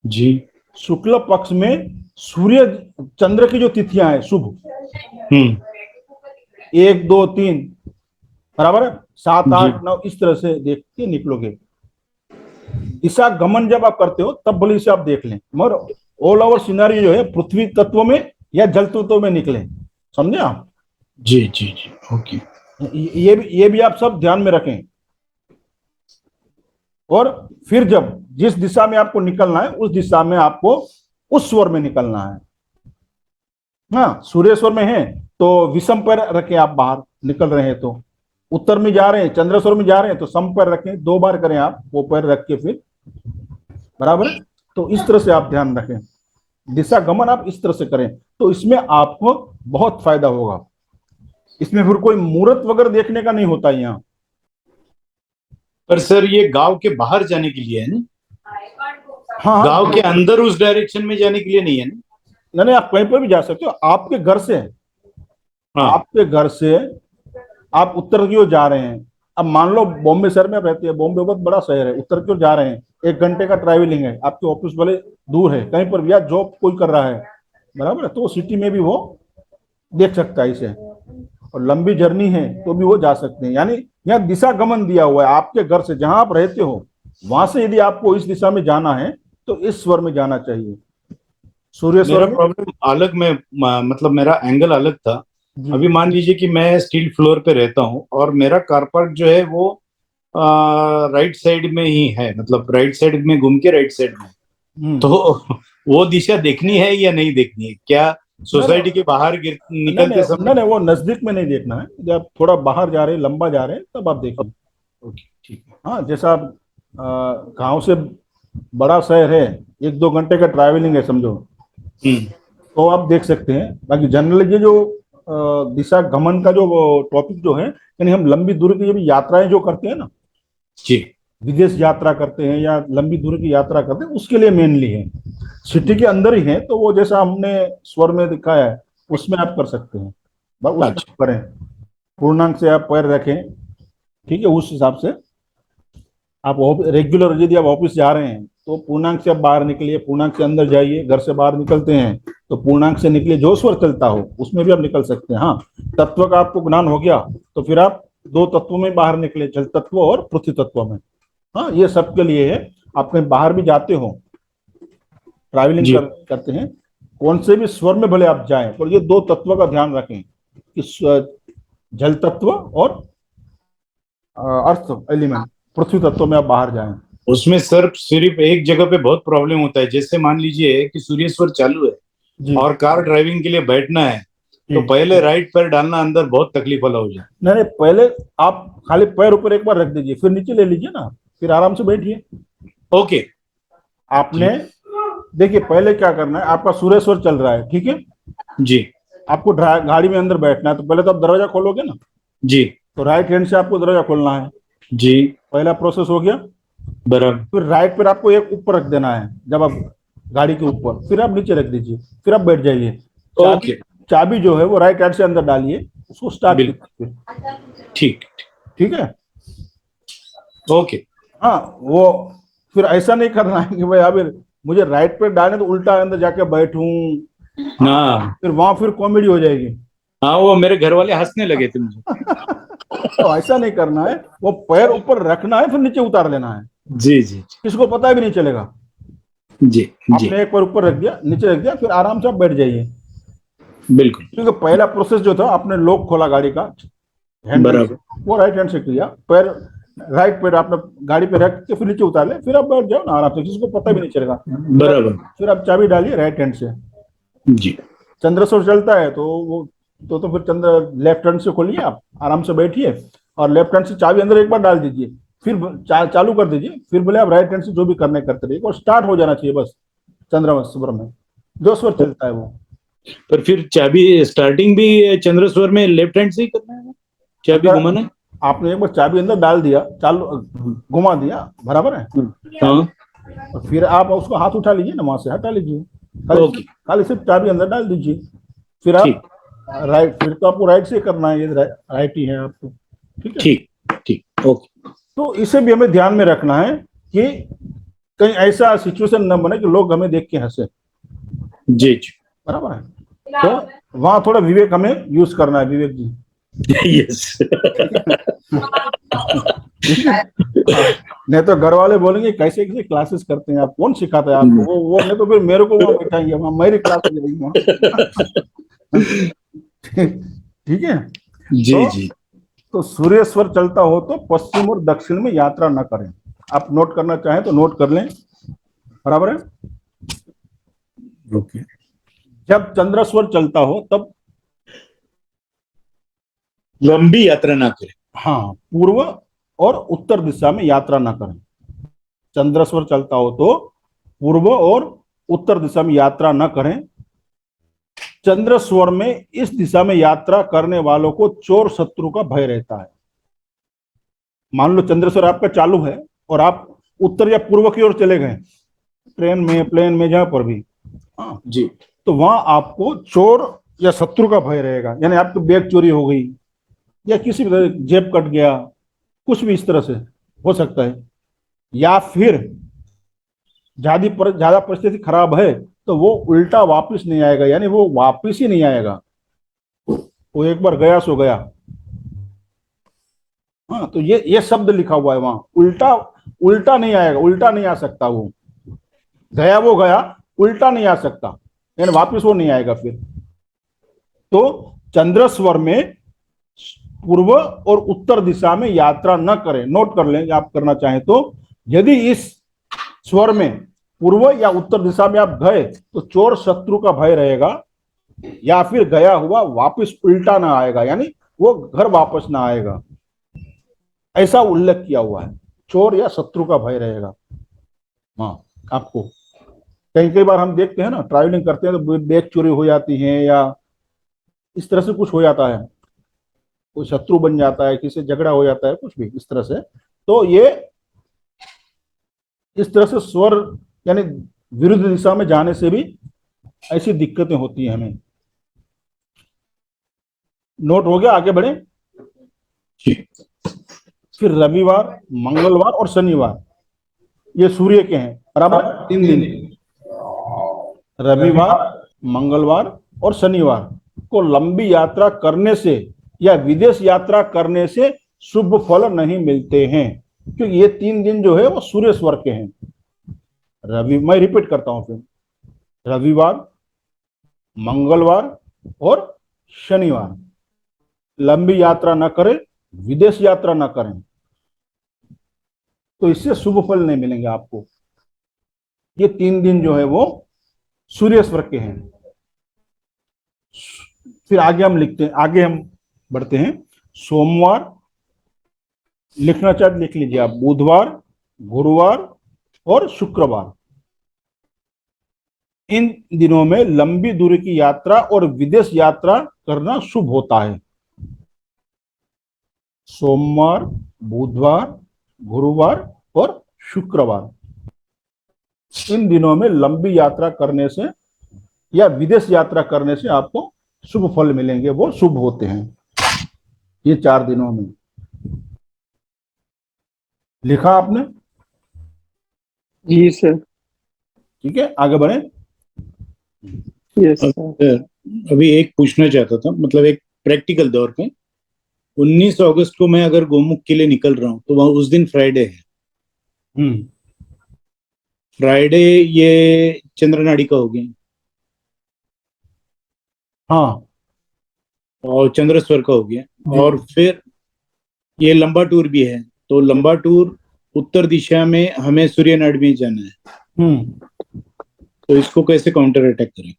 जी। शुक्ल पक्ष में सूर्य चंद्र की जो तिथियां हैं शुभ, 1 2 3, बराबर है, 7 8 9, इस तरह से देख के निकलोगे। दिशा गमन जब आप करते हो तब भले से आप देख लें, मगर ऑल ओवर सिनारी जो है पृथ्वी तत्व में या जल तत्व में निकले, समझे आप? जी जी जी, ओके। ये भी आप सब ध्यान में रखें। और फिर जब जिस दिशा में आपको निकलना है उस दिशा में आपको उस स्वर में निकलना है। हाँ, सूर्य स्वर में है तो विषम पैर रखें, आप बाहर निकल रहे हैं तो उत्तर में जा रहे हैं, चंद्र स्वर में जा रहे हैं तो सम पैर रखें, 2 बार करें आप वो पैर रख के, फिर बराबर है। तो इस तरह से आप ध्यान रखें, दिशा गमन आप इस तरह से करें तो इसमें आपको बहुत फायदा होगा। इसमें फिर कोई मुहूर्त वगैरह देखने का नहीं होता यहाँ। पर सर ये गांव के बाहर जाने के लिए है ना, हाँ गांव के अंदर उस डायरेक्शन में जाने के लिए नहीं है ना? नहीं नहीं, आप कहीं पर भी जा सकते हो। आपके घर से, हाँ आपके घर से आप उत्तर की ओर जा रहे हैं। अब मान लो बॉम्बे शहर में रहते हैं, बॉम्बे बहुत बड़ा शहर है, उत्तर की ओर जा रहे हैं, 1 घंटे का ट्रैवलिंग है, आपके ऑफिस वाले दूर है कहीं पर भी, या जॉब कोई कर रहा है, बराबर है, तो सिटी में भी वो देख सकता है इसे। और लंबी जर्नी है तो भी वो जा सकते हैं। यानी यहाँ दिशा गमन दिया हुआ है, आपके घर से जहां आप रहते हो वहां से यदि आपको इस दिशा में जाना है तो इस स्वर में जाना चाहिए, सूर्य मेरा स्वर में। प्रॉब्लम अलग में मतलब मेरा एंगल अलग था। जी। अभी मान लीजिए कि मैं स्टील फ्लोर पे रहता हूँ और मेरा कार पार्क जो है वो राइट साइड में ही है, मतलब राइट साइड में घूम के राइट साइड में। तो वो दिशा देखनी है या नहीं देखनी है? क्या सोसाइटी के बाहर निकलते समय? नहीं, वो नजदीक में नहीं देखना है। जब थोड़ा बाहर जा रहे हैं, लंबा जा रहे हैं, तब आप देखें। ओके ठीक है। हाँ, जैसा आप गांव से बड़ा शहर है, 1-2 घंटे का ट्रैवलिंग है समझो, तो आप देख सकते हैं। बाकी जनरली ये जो दिशा गमन का जो टॉपिक जो है, यानी हम लंबी दूरी की जो भी यात्राएं जो करते हैं ना, जी विदेश यात्रा करते हैं या लंबी दूरी की यात्रा करते हैं, उसके लिए मेनली है। सिटी के अंदर ही है तो वो जैसा हमने स्वर में दिखाया है उसमें आप कर सकते हैं, बस उसमें अच्छा। आप करें। पूर्णांक से आप पैर रखें, ठीक है, उस हिसाब से आप रेगुलर यदि आप ऑफिस जा रहे हैं तो पूर्णांक से आप बाहर निकलिए, पूर्णांक से अंदर जाइए। घर से बाहर निकलते हैं तो पूर्णांक से निकलिए, जो स्वर चलता हो उसमें भी आप निकल सकते हैं। हाँ, तत्व का आपको ज्ञान हो गया तो फिर आप 2 तत्वों में बाहर निकले, जल तत्व और पृथ्वी तत्व में। हाँ, ये सबके लिए है। आप कहीं बाहर भी जाते हो, ट्रैवलिंग करते हैं, कौन से भी स्वर में भले आप जाएं, पर ये 2 तत्व का ध्यान रखें कि जल तत्व और अर्थ एलिमेंट, पृथ्वी तत्व में आप बाहर जाएं। उसमें सर सिर्फ एक जगह पे बहुत प्रॉब्लम होता है। जैसे मान लीजिए कि सूर्य स्वर चालू है जी। और कार ड्राइविंग के लिए बैठना है तो पहले राइट पैर डालना अंदर बहुत तकलीफ वाला हो जाए। नहीं, पहले आप खाली पैर ऊपर एक बार रख दीजिए, फिर नीचे ले लीजिए ना, फिर आराम से बैठिए। ओके। आपने देखिए पहले क्या करना है, आपका सूर्य स्वर चल रहा है, ठीक है जी आपको गाड़ी में अंदर बैठना है, तो पहले तो आप दरवाजा खोलोगे ना, जी तो राइट हैंड से आपको दरवाजा खोलना है। जी पहला प्रोसेस हो गया। बराबर। फिर राइट पैर आपको एक ऊपर रख देना है, जब आप गाड़ी के ऊपर, फिर आप नीचे रख दीजिए, फिर आप बैठ जाइए। ओके चाबी जो है वो राइट हैंड से अंदर डालिए, उसको स्टार्ट कीजिए। ठीक ठीक है, ओके। हाँ, वो फिर ऐसा नहीं करना है कि भाई अभी मुझे राइट पे डालने तो उल्टा अंदर जाके बैठूं, हाँ फिर वहां फिर कॉमेडी हो जाएगी। हाँ, वो मेरे घर वाले हंसने लगे थे मुझे। तो ऐसा नहीं करना है, वो पैर ऊपर रखना है, फिर नीचे उतार लेना है, जी जी किसको पता भी नहीं चलेगा। जी जी आपने एक पैर ऊपर रख दिया, नीचे रख दिया, फिर आराम से आप बैठ जाइए। बिल्कुल क्योंकि पहला प्रोसेस जो था, आपने लॉक खोला गाड़ी का हैंडल से, बराबर। वो राइट हैंड से किया, पैर राइट पैर आपने गाड़ी पे रख के फिर नीचे उतार ले, फिर आप बैठ जाओ ना आराम से, किसी को पता भी नहीं चलेगा। बराबर फिर आप चाबी डालिए राइट हैंड से। जी। चंद्रसूर चलता है तो वो तो फिर चंद्र लेफ्ट हैंड से खोलिए, आप आराम से बैठिए और लेफ्ट हैंड से चाबी अंदर एक बार डाल दीजिए, फिर चालू कर दीजिए, फिर बोले आप राइट हैंड से जो भी करने करते रहिए, और स्टार्ट हो जाना चाहिए बस चंद्रमा स्वर में, जो स्वर चलता है वो। पर फिर चाबी स्टार्टिंग भी चंद्र स्वर में लेफ्ट हैंड से ही करना है, चाबी घुमाना है? आपने एक बार चाबी अंदर डाल दिया, चालू घुमा दिया, बराबर है, हाँ और फिर आप उसको हाथ उठा लीजिए ना, वहां से हटा लीजिए, ओके खाली सिर्फ चाबी अंदर डाल दीजिए, फिर आप राइट, फिर तो आपको राइट से करना है, ये राइट ही है आपको। ठीक है, ठीक ठीक ओके। तो इसे भी हमें ध्यान में रखना है कि कहीं ऐसा सिचुएशन न बने कि लोग हमें देख के हंसे। जी जी बराबर है, तो वहां थोड़ा विवेक हमें यूज करना है, विवेक जी। यस। नहीं तो घर वाले बोलेंगे कैसे कैसे क्लासेस करते हैं आप, कौन सिखाता है आपको, वो नहीं तो फिर मेरे को वहां बैठाएंगे, वहां मेरी क्लास हो जाएगी वहां। ठीक है जी जी तो सूर्य स्वर चलता हो तो पश्चिम और दक्षिण में यात्रा न करें। आप नोट करना चाहें तो नोट कर लें, बराबर है। ओके। जब चंद्र स्वर चलता हो तब लंबी यात्रा ना करें। हाँ, पूर्व और उत्तर दिशा में यात्रा ना करें। चंद्र स्वर चलता हो तो पूर्व और उत्तर दिशा में यात्रा न करें। चंद्र स्वर में इस दिशा में यात्रा करने वालों को चोर शत्रु का भय रहता है। मान लो चंद्र स्वर आपका चालू है और आप उत्तर या पूर्व की ओर चले गए, ट्रेन में, प्लेन में, जहां पर भी, हाँ जी, तो वहां आपको चोर या शत्रु का भय रहेगा। यानी आपकी बैग चोरी हो गई या किसी भी तरह जेब कट गया, कुछ भी इस तरह से हो सकता है। या फिर ज्यादा परिस्थिति खराब है तो वो उल्टा वापस नहीं आएगा, यानी वो वापस ही नहीं आएगा, वो एक बार गया सो गया। हाँ, तो ये शब्द लिखा हुआ है वहां, उल्टा उल्टा नहीं आएगा, उल्टा नहीं आ सकता। वो गया वो गया, उल्टा नहीं आ सकता, यानी वापस वो नहीं आएगा फिर। तो चंद्र स्वर में पूर्व और उत्तर दिशा में यात्रा न करें। नोट कर लें आप करना चाहें तो। यदि इस स्वर में पूर्व या उत्तर दिशा में आप गए तो चोर शत्रु का भय रहेगा, या फिर गया हुआ वापस उल्टा ना आएगा, यानी वो घर वापस ना आएगा, ऐसा उल्लेख किया हुआ है। चोर या शत्रु का भय रहेगा। हाँ, आपको कई बार हम देखते हैं ना, ट्रैवलिंग करते हैं तो बैग चोरी हो जाती है या इस तरह से कुछ हो जाता है, कोई शत्रु बन जाता है, किसी से झगड़ा हो जाता है, कुछ भी इस तरह से। तो ये इस तरह से स्वर यानी विरुद्ध दिशा में जाने से भी ऐसी दिक्कतें होती हैं हमें। नोट हो गया, आगे बढ़े। फिर रविवार, मंगलवार और शनिवार ये सूर्य के हैं, बराबर 3 दिन। रविवार, मंगलवार और शनिवार को लंबी यात्रा करने से या विदेश यात्रा करने से शुभ फल नहीं मिलते हैं, क्योंकि ये 3 दिन जो है वो सूर्य स्वर के हैं। मैं रिपीट करता हूं फिर, रविवार, मंगलवार और शनिवार लंबी यात्रा न करें, विदेश यात्रा न करें, तो इससे शुभ फल नहीं मिलेंगे आपको। ये 3 दिन जो है वो सूर्य स्वर के हैं। फिर आगे हम लिखते हैं, आगे हम बढ़ते हैं। सोमवार लिखना चाहते लिख लीजिए आप, बुधवार, गुरुवार और शुक्रवार, इन दिनों में लंबी दूरी की यात्रा और विदेश यात्रा करना शुभ होता है। सोमवार, बुधवार, गुरुवार और शुक्रवार, इन दिनों में लंबी यात्रा करने से या विदेश यात्रा करने से आपको शुभ फल मिलेंगे, वो शुभ होते हैं ये 4 दिनों में। लिखा आपने? जी सर। ठीक है, आगे बढ़े। Yes sir. अभी एक पूछना चाहता था, मतलब एक प्रैक्टिकल दौर पे 19 अगस्त को मैं अगर गोमुख के लिए निकल रहा हूँ तो वहां उस दिन फ्राइडे है। फ्राइडे ये चंद्र नाड़ी का हो गया, हाँ, और चंद्र स्वर का हो गया, और फिर ये लंबा टूर भी है, तो लंबा टूर उत्तर दिशा में हमें सूर्य नाड़ी में जाना है, तो इसको कैसे काउंटर अटैक करें?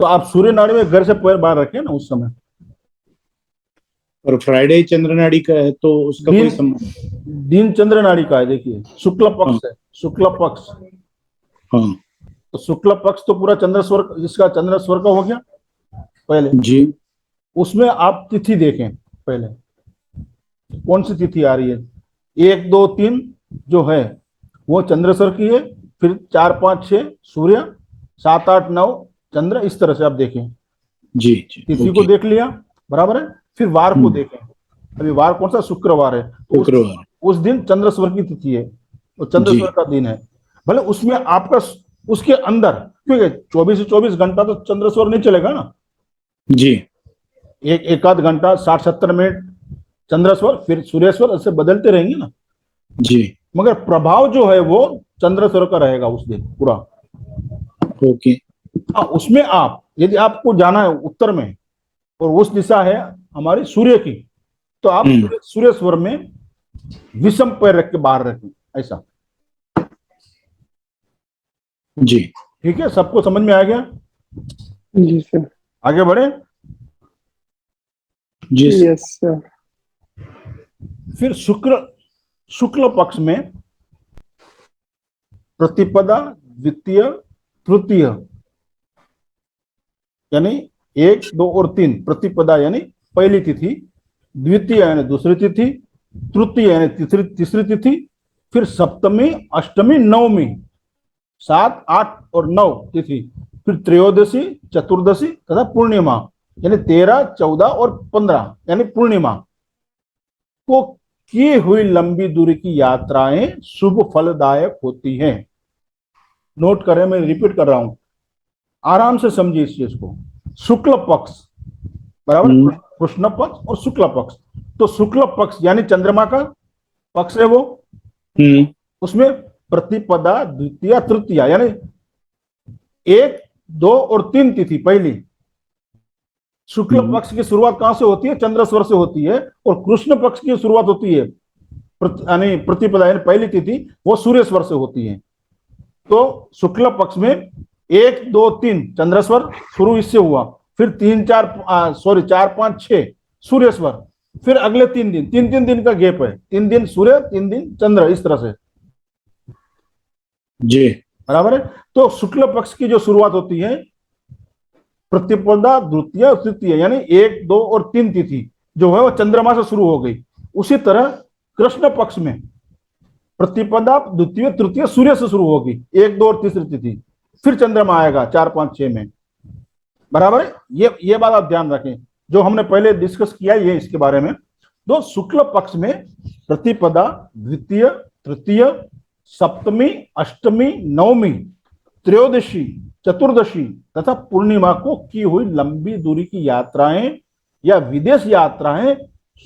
तो आप सूर्य नाड़ी में घर से पैर बाहर रखें ना उस समय। और फ्राइडे चंद्र नाड़ी का है तो उसका कोई संबंध? दिन चंद्र नाड़ी का है, देखिए शुक्ल पक्ष है, शुक्ल पक्ष। हाँ तो शुक्ल पक्ष तो पूरा चंद्र स्वर, इसका चंद्र स्वर का हो गया पहले जी। उसमें आप तिथि देखें पहले, कौन सी तिथि आ रही है। 1, 2, 3 जो है वो चंद्र स्वर की है, फिर 4, 5, 6 सूर्य, 7, 8, 9 चंद्र, इस तरह से आप देखें। जी जी, तिथि को देख लिया, बराबर है। फिर वार को देखें, अभी वार कौन सा, शुक्रवार है, तो शुक्रवार, उस दिन चंद्र स्वर की तिथि है, वो चंद्र स्वर का दिन है। भले उसमें आपका उसके अंदर, क्योंकि 24 से 24 घंटा तो चंद्र स्वर नहीं चलेगा ना जी, एक आध घंटा 60-70 मिनट चंद्र स्वर, फिर सूर्य स्वर, ऐसे बदलते रहेंगे ना जी, मगर प्रभाव जो है वो चंद्र स्वर का रहेगा उस दिन पूरा। ओके। उसमें आप यदि आपको जाना है उत्तर में और उस दिशा है हमारी सूर्य की, तो आप सूर्य स्वर में विषम पैर रख के बाहर रखें, ऐसा। जी ठीक है, सबको समझ में आ गया? जी सर। आगे बढ़े। जी यस सर। फिर शुक्ल पक्ष में प्रतिपदा, द्वितीय, तृतीय, यानी 1, 2 और 3 प्रतिपदा यानी पहली तिथि, द्वितीय यानी दूसरी तिथि, तृतीय यानी तीसरी तिथि, फिर सप्तमी, अष्टमी, नवमी, 7, 8 और 9 तिथि, फिर त्रयोदशी, चतुर्दशी तथा पूर्णिमा यानी 13, 14 और 15 यानी पूर्णिमा को की हुई लंबी दूरी की यात्राएं शुभ फलदायक होती हैं। नोट करें, मैं रिपीट कर रहा हूं, आराम से समझिए इस चीज को। शुक्ल पक्ष बराबर कृष्ण पक्ष और शुक्ल पक्ष। तो शुक्ल पक्ष यानी चंद्रमा का पक्ष है वो, उसमें प्रतिपदा, द्वितीय, तृतीय यानी 1, 2 और 3 तिथि पहली। शुक्ल पक्ष की शुरुआत कहां से होती है? चंद्रस्वर से होती है। और कृष्ण पक्ष की शुरुआत होती है यानी प्रतिपदा यानी पहली तिथि वो सूर्यस्वर से होती है। तो शुक्ल पक्ष में 1, 2, 3 चंद्रस्वर शुरू इससे हुआ, फिर 4, 5, 6 सूर्यस्वर, फिर अगले 3 दिन, 3 दिन का गैप है, 3 दिन सूर्य, 3 दिन चंद्र, इस तरह से जी बराबर है। तो शुक्ल पक्ष की जो शुरुआत होती है प्रतिपदा, द्वितीय, तृतीय यानी 1, 2 और 3 तिथि जो है वो चंद्रमा से शुरू हो गई। उसी तरह कृष्ण पक्ष में प्रतिपदा, द्वितीय, तृतीय सूर्य से शुरू होगी, 1, 2 और तीसरी तिथि, फिर चंद्रमा आएगा 4, 5, 6 में, बराबर है। ये बात आप ध्यान रखें, जो हमने पहले डिस्कस किया ये इसके बारे में। तो शुक्ल पक्ष में प्रतिपदा, द्वितीय, तृतीय, सप्तमी, अष्टमी, नवमी, त्रयोदशी, चतुर्दशी तथा पूर्णिमा को की हुई लंबी दूरी की यात्राएं या विदेश यात्राएं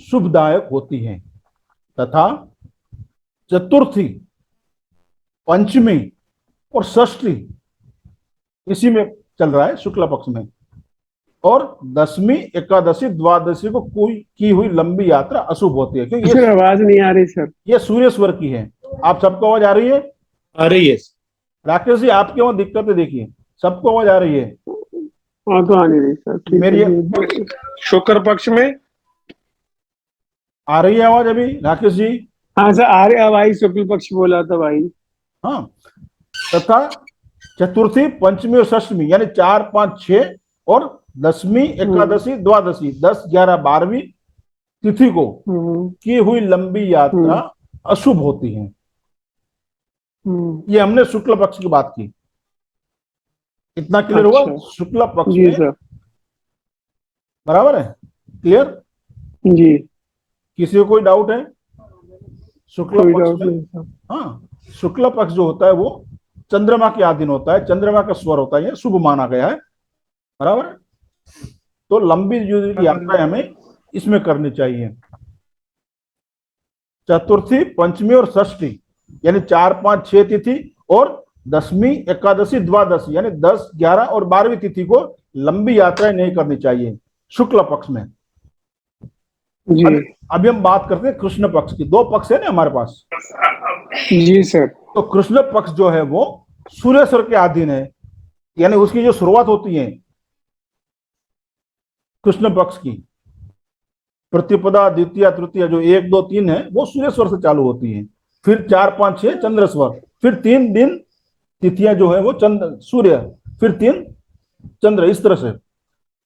शुभदायक होती हैं तथा चतुर्थी, पंचमी और षष्ठी इसी में चल रहा है शुक्ल पक्ष में, और दसवीं, एकादशी, द्वादशी को कोई की हुई लंबी यात्रा अशुभ होती है। क्योंकि सर आवाज नहीं आ रही सर। ये सूर्य स्वर की है। आप सबको आवाज आ रही है? आ रही है। राकेश जी आपके वहां दिक्कत है, देखिए सबको आवाज आ रही है? हाँ तो आ नहीं रही सर, ठीक मेरी है। शुक्र पक्ष में आ रही है आवाज अभी राकेश जी? हाँ सर आ रही, अब आई, शुक्ल पक्ष बोला था भाई। हाँ, तथा चतुर्थी, पंचमी और षष्ठी यानी 4, 5, 6 और दसवीं, एकादशी, द्वादशी 10, 11, 12वीं तिथि को की हुई लंबी यात्रा अशुभ होती है। ये हमने शुक्ल पक्ष की बात की, इतना क्लियर हुआ? शुक्ल पक्ष जी में सर, बराबर है, क्लियर? जी, किसी को कोई डाउट है? शुक्ल कोई पक्ष डाउट में, नहीं सर। हाँ, शुक्ल पक्ष जो होता है वो चंद्रमा के अधीन होता है, चंद्रमा का स्वर होता है, ये शुभ माना गया है, बराबर है। तो लंबी दूरी की यात्रा हमें इसमें करनी चाहिए। चतुर्थी, पंचमी और षष्ठी यानी 4, 5, 6 तिथि और दसवीं, एकादशी, द्वादशी यानी 10, 11 और 12वीं तिथि को लंबी यात्राएं नहीं करनी चाहिए शुक्ल पक्ष में। जी अभी हम बात करते हैं कृष्ण पक्ष की। 2 पक्ष है ना हमारे पास। जी सर। तो कृष्ण पक्ष जो है वो सूर्यस्वर के अधीन है, यानी उसकी जो शुरुआत होती है कृष्ण पक्ष की, प्रतिपदा, द्वितीय, तृतीय जो 1, 2, 3 है वो सूर्यस्वर से चालू होती है, फिर 4, 5, 6 चंद्रस्वर, फिर 3 दिन तिथियां जो है वो चंद्र सूर्य, फिर 3 चंद्र, इस तरह से।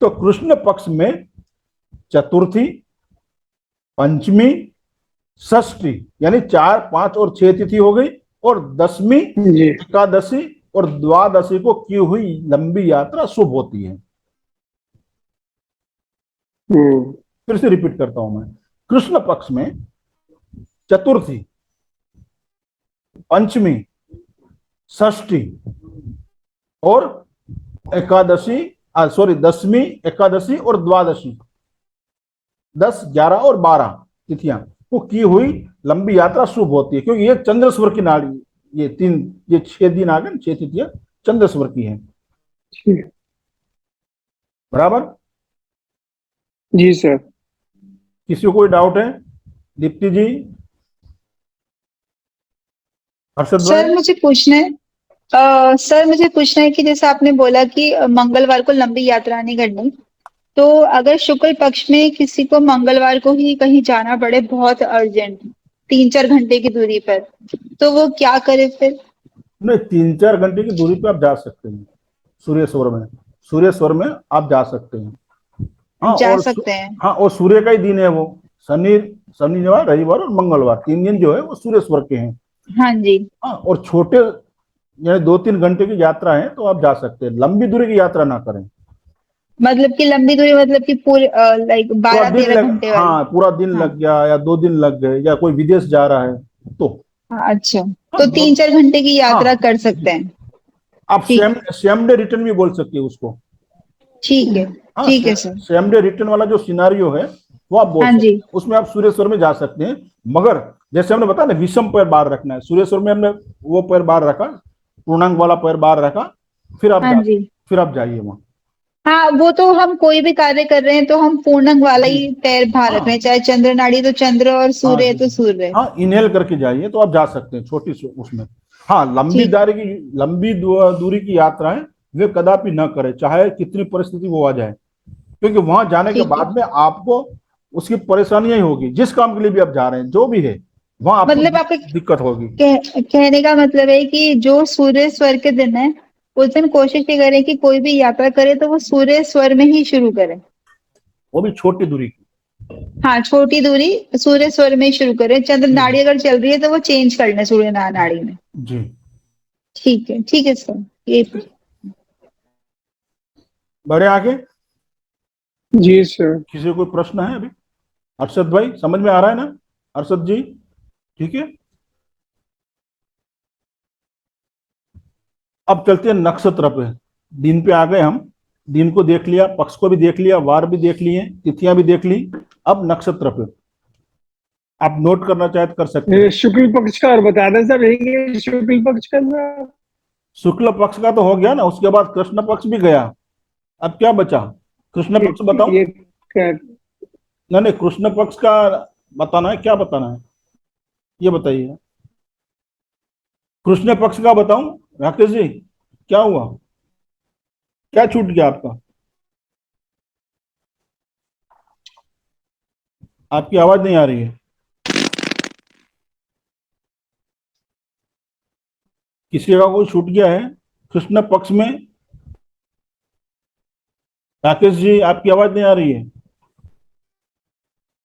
तो कृष्ण पक्ष में चतुर्थी, पंचमी, षष्ठी यानी 4, 5 और 6 तिथि हो गई, और दसवीं, जी एकादशी और द्वादशी को की हुई लंबी यात्रा शुभ होती है। फिर से रिपीट करता हूं मैं, कृष्ण पक्ष में चतुर्थी, पंचमी, षष्ठी और एकादशी, दसवीं, एकादशी और द्वादशी 10, 11 और 12 तिथियां को की हुई लंबी यात्रा शुभ होती है, क्योंकि ये चंद्रस्वर की नाड़ी, ये 6 दिन आ गए, 6 तिथियां चंद्रस्वर की हैं, ठीक, बराबर? जी सर। किसी को कोई डाउट है? दीप्ति जी, हर्षद भाई? सर मुझे पूछना है कि जैसे आपने बोला कि मंगलवार को लंबी यात्रा नहीं करनी, तो अगर शुक्ल पक्ष में किसी को मंगलवार को ही कहीं जाना पड़े बहुत अर्जेंट, 3-4 घंटे की दूरी पर, तो वो क्या करे फिर? नहीं, 3-4 घंटे की दूरी पे आप जा सकते हैं सूर्य स्वर में। सूर्य स्वर में आप जा सकते हैं। हाँ, जा और सकते हैं। हाँ, और सूर्य का ही दिन है वो। शनि, शनिवार, रविवार और मंगलवार, 3 दिन जो है वो सूर्य स्वर के हैं। हाँ जी। हाँ, और छोटे यानी 2-3 घंटे की यात्रा है तो आप जा सकते हैं, लंबी दूरी की यात्रा ना करें। मतलब कि लंबी दूरी मतलब कि पूरे लाइक पूरा दिन 12-13 घंटे वाली। हाँ, पूरा दिन हाँ। लग गया या 2 दिन लग गए या कोई विदेश जा रहा है तो। हाँ, अच्छा। हाँ, तो 3-4 घंटे की यात्रा हाँ, कर सकते हैं। आप ठीक। सेम डे रिटर्न भी बोल सकते हैं उसको। ठीक है। हाँ, ठीक है सर। सेम डे रिटर्न वाला जो सिनारियो है वो आप बोल हाँ सकते जी। हैं, उसमें आप सूर्य स्वर में जा सकते हैं। मगर जैसे हमने बताया ना, विषम पैर बाहर रखना है। सूर्य स्वर में हमने वो पैर बाहर रखा, पूर्णांक वाला पैर बाहर रखा, फिर आप हाँ जी। फिर आप जाइए वहां। हाँ, वो तो हम कोई भी कार्य कर रहे हैं तो हम पूर्णक वाला जी, ही पैर बाहर रख रहे हैं, हाँ, चाहे चंद्र नाड़ी तो चंद्र और हाँ सूर्य है जी, तो सूर्य। हाँ, इनहेल करके जाइए तो आप जा सकते हैं छोटी उसमें। हाँ, ठीक। लंबी दूरी की यात्राएं वे कदापि न करें, चाहे कितनी परिस्थिति वो आ जाए। क्योंकि वहां जाने के ठीक है। बाद में आपको उसकी परेशानियां ही होगी। जिस काम के लिए भी आप जा रहे हैं, जो भी है, वहां आपको मतलब आपका दिक्कत होगी। कहने का मतलब है कि जो सूर्य स्वर के दिन है उस दिन कोशिश ये करें कि कोई भी यात्रा करे तो वो सूर्य स्वर में ही शुरू करे। वो भी छोटी दूरी की। हाँ, छोटी दूरी सूर्य स्वर में ही शुरू करें। चंद्र जी, नाड़ी अगर चल रही है तो वो चेंज कर लें सूर्य नाड़ी में। जी। ठीक है सर। ये बढ़े आगे। जी सर। किसी को कोई प्रश्न है अभी? अरशद भाई, समझ में आ रहा है ना? अरशद जी, ठीक है। अब चलते हैं नक्षत्र पे। दिन पे आ गए हम। दिन को देख लिया, पक्ष को भी देख लिया, वार भी देख लिए, तिथियां भी देख ली। अब नक्षत्र पे आप नोट करना चाहे तो कर सकते हैं। ये शुक्ल पक्ष का और बता दें सर, ये शुक्ल पक्ष का सर। शुक्ल पक्ष का तो हो गया ना, उसके बाद कृष्ण पक्ष भी गया। अब क्या बचा? कृष्ण ये पक्ष बताओ। ये नहीं नहीं, कृष्ण पक्ष का बताना है, क्या बताना है ये बताइए। कृष्ण पक्ष का बताऊं राकेश जी? क्या हुआ? क्या छूट गया आपका? आपकी आवाज नहीं आ रही है। किसी का कोई छूट गया है कृष्ण पक्ष में? राकेश जी, आपकी आवाज नहीं आ रही है।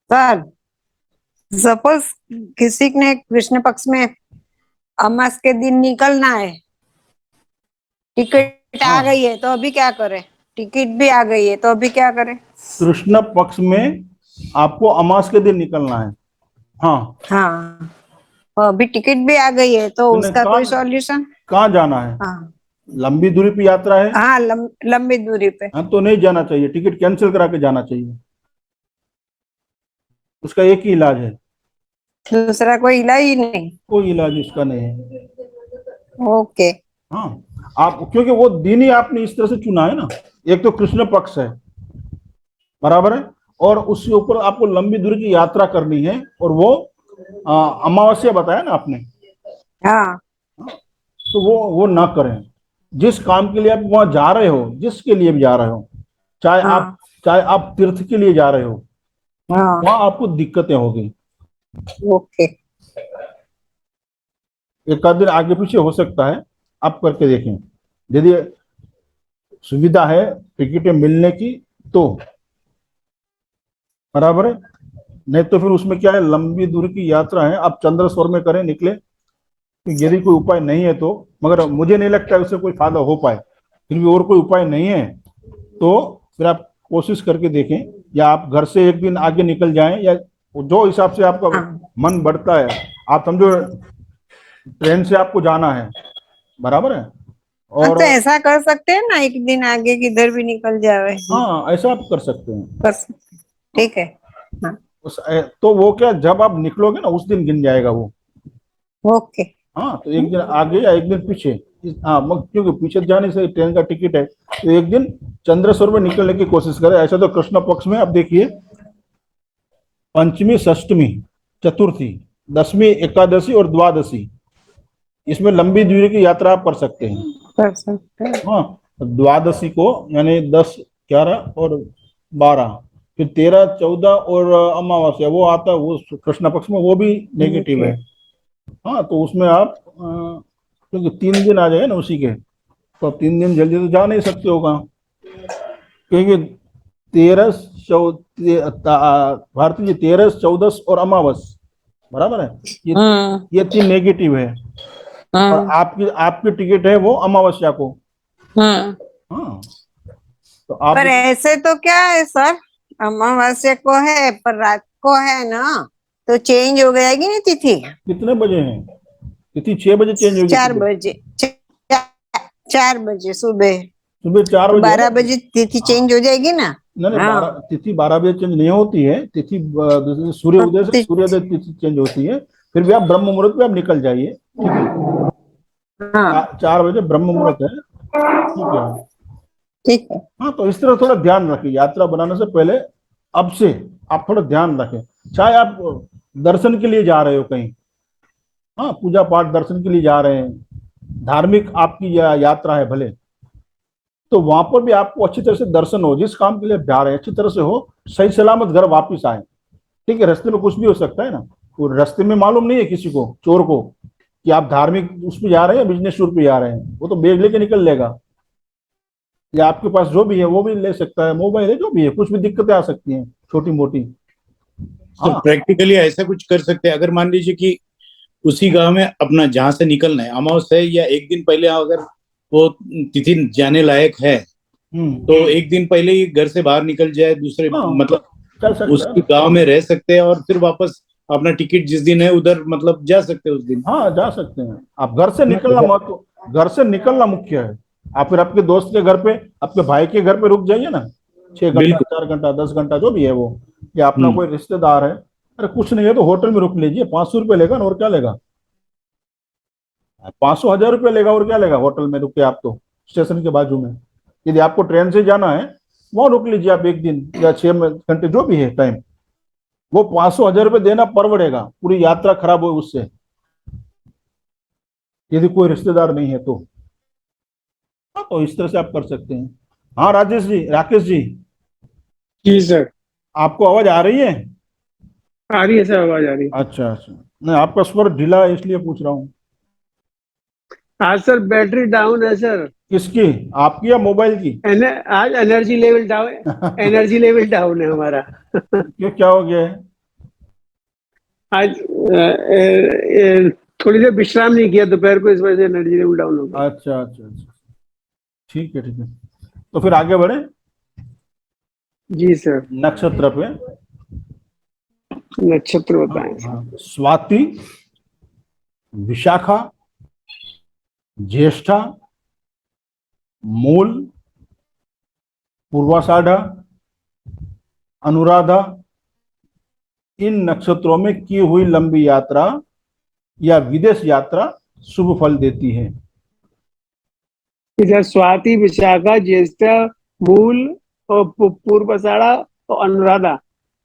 सर, सपोज किसी ने कृष्ण पक्ष में अमास के दिन निकलना है, टिकट आ हाँ, गई है तो अभी क्या करें? टिकट भी आ गई है तो अभी क्या करें? कृष्ण पक्ष में आपको अमास के दिन निकलना है। हाँ, हाँ, अभी टिकट भी आ गई है तो मैंने उसका कोई कहा सॉल्यूशन? कहाँ जाना है? हाँ। लंबी दूरी पे यात्रा है। हाँ, लंबी दूरी पे। हाँ, तो नहीं जाना चाहिए, टिकट कैंसिल करा के जाना चाहिए। उसका एक ही इलाज है। दूसरा कोई इलाज ही नहीं? कोई इलाज इसका नहीं है। ओके। हाँ, आप क्योंकि वो दिन ही आपने इस तरह से चुना है ना। एक तो कृष्ण पक्ष है, बराबर है, और उसके ऊपर आपको लंबी दूरी की यात्रा करनी है, और वो अमावस्या बताया ना आपने। हाँ। तो वो ना करें। जिस काम के लिए आप वहां जा रहे हो, जिसके लिए भी जा रहे हो, चाहे आप हाँ। चाहे आप तीर्थ के लिए जा रहे हो, हाँ। वहां आपको दिक्कतें होगी। ओके। एक आध दिन आगे पीछे हो सकता है, आप करके देखें। यदि सुविधा है टिकटें मिलने की तो बराबर है, नहीं तो फिर उसमें क्या है, लंबी दूरी की यात्रा है, आप चंद्र स्वर में करें, निकले। यदि कोई उपाय नहीं है तो, मगर मुझे नहीं लगता है उससे कोई फायदा हो पाए, फिर भी और कोई उपाय नहीं है तो फिर आप कोशिश करके देखें, या आप घर से एक दिन आगे निकल जाएं, या जो हिसाब से आपका हाँ। मन बढ़ता है। आप समझो ट्रेन से आपको जाना है, बराबर है, हाँ, और तो ऐसा कर सकते हैं ना, एक दिन आगे किधर भी निकल जावे। हाँ, ऐसा आप कर सकते हैं। कर सकते। ठीक है। हाँ। तो वो क्या, जब आप निकलोगे ना उस दिन गिन जाएगा वो। ओके। हाँ, तो एक दिन आगे या एक दिन पीछे। हाँ, क्योंकि पीछे जाने से ट्रेन का टिकट है, तो एक दिन चंद्रस्वर में निकलने की कोशिश करें। ऐसा तो कृष्ण पक्ष में अब देखिए, पंचमी, षष्टमी, चतुर्थी, दसवीं, एकादशी और द्वादशी, इसमें लंबी दूरी की यात्रा आप कर सकते हैं। कर सकते हैं। हाँ, द्वादशी को यानी 10, 11 और 12, फिर 13, 14 और अमावस्या वो आता है, वो कृष्ण पक्ष में, वो भी नेगेटिव है। हाँ, तो उसमें आप क्योंकि 3 दिन आ जाए ना उसी के, तो अब 3 दिन जल्दी तो जा नहीं सकते हो कहाँ, क्योंकि 13 भारती जी 13, 14 और अमावस, बराबर है, ये 3 नेगेटिव है, और आपकी आपकी टिकट है वो अमावस्या को। हाँ, तो आप पर ऐसे तो क्या है सर, अमावस्या को है पर रात को है ना, तो चेंज हो जाएगी ना तिथि। कितने बजे हैं तिथि? 6 बजे चेंज होगी 4 तिथि। बजे 4 बजे सुबह, सुबह 4 तो बजे है 12 ना? बजे तिथि चेंज हो जाएगी ना। नहीं नहीं, हाँ, तिथि 12 बजे चेंज नहीं होती है तिथि, सूर्य उदय से सूर्योदय तिथि चेंज होती है। फिर भी आप ब्रह्म मुहूर्त में आप निकल जाइए, ठीक है। हाँ 4 बजे ब्रह्म मुहूर्त है, ठीक है। ठीक है। हाँ, तो इस तरह थोड़ा ध्यान रखिए, यात्रा बनाने से पहले अब से आप थोड़ा ध्यान रखें। चाहे आप दर्शन के लिए जा रहे हो कहीं, हाँ, पूजा पाठ दर्शन के लिए जा रहे हैं, धार्मिक आपकी यात्रा है भले, तो वहां पर भी आपको अच्छी तरह से दर्शन हो, जिस काम के लिए जा रहे हैं अच्छी तरह से हो, सही सलामत घर वापस आए। ठीक है, रास्ते में कुछ भी हो सकता है ना, वो रास्ते में मालूम नहीं है किसी को, चोर को, कि आप धार्मिक उस पर जा रहे हैं या बिजनेस टूर पे जा रहे हैं, वो तो बैग लेके निकल लेगा, या आपके पास जो भी है वो भी ले सकता है, मोबाइल है, जो भी है, कुछ भी दिक्कतें आ सकती हैं छोटी मोटी। तो प्रैक्टिकली ऐसा कुछ कर सकते हैं, अगर मान लीजिए कि उसी गांव में अपना जहां से निकलना है अमावस्या है, या एक दिन पहले अगर वो तिथि जाने लायक है, तो एक दिन पहले ही घर से बाहर निकल जाए, दूसरे मतलब चल सकता उसी है। गांव में रह सकते हैं, और फिर वापस अपना टिकट जिस दिन है उधर मतलब जा सकते हैं उस दिन। हाँ, जा सकते हैं आप, घर से निकलना महत्व, घर से निकलना मुख्य है। आप फिर आपके दोस्त के घर पे, आपके भाई के घर पे रुक जाइए ना, 6 घंटा, 4 घंटा, 10 घंटा जो भी है वो, या अपना कोई रिश्तेदार है, अरे कुछ नहीं है तो होटल में रुक लीजिए, 500 रुपये लेगा ना, और क्या लेगा, 500 1000 रुपये लेगा, और क्या लेगा होटल में रुक के आप तो, स्टेशन के बाजू में। यदि आपको ट्रेन से जाना है, वहां रुक लीजिए आप एक दिन या 6 घंटे जो भी है टाइम, वो 500 1000 रुपये देना परवड़ेगा, पूरी यात्रा खराब हो उससे, यदि कोई रिश्तेदार नहीं है तो। हाँ, तो इस तरह से आप कर सकते हैं। हाँ राजेश जी, राकेश जी, जी सर, आपको आवाज आ रही है? आ रही है सर, आवाज आ रही है। अच्छा अच्छा, नहीं आपका स्वर ढीला है इसलिए पूछ रहा हूँ। आज सर बैटरी डाउन है सर। किसकी, आपकी या मोबाइल की? आज energy level down, energy level down है हमारा। क्यों, क्या हो गया है? आज थोड़ी देर विश्राम नहीं किया दोपहर को, इस वजह से एनर्जी लेवल डाउन हो गया। अच्छा अच्छा अच्छा, ठीक है ठीक है, तो फिर आगे बढ़े जी सर, नक्षत्र पे। नक्षत्र बताएं। हाँ, स्वाति, विशाखा, ज्येष्ठा, मूल, पूर्वाषाढ़ा, अनुराधा, इन नक्षत्रों में की हुई लंबी यात्रा या विदेश यात्रा शुभ फल देती है। इधर स्वाति, विशाखा, ज्येष्ठा, मूल और पूर्वाषाढ़ा और अनुराधा,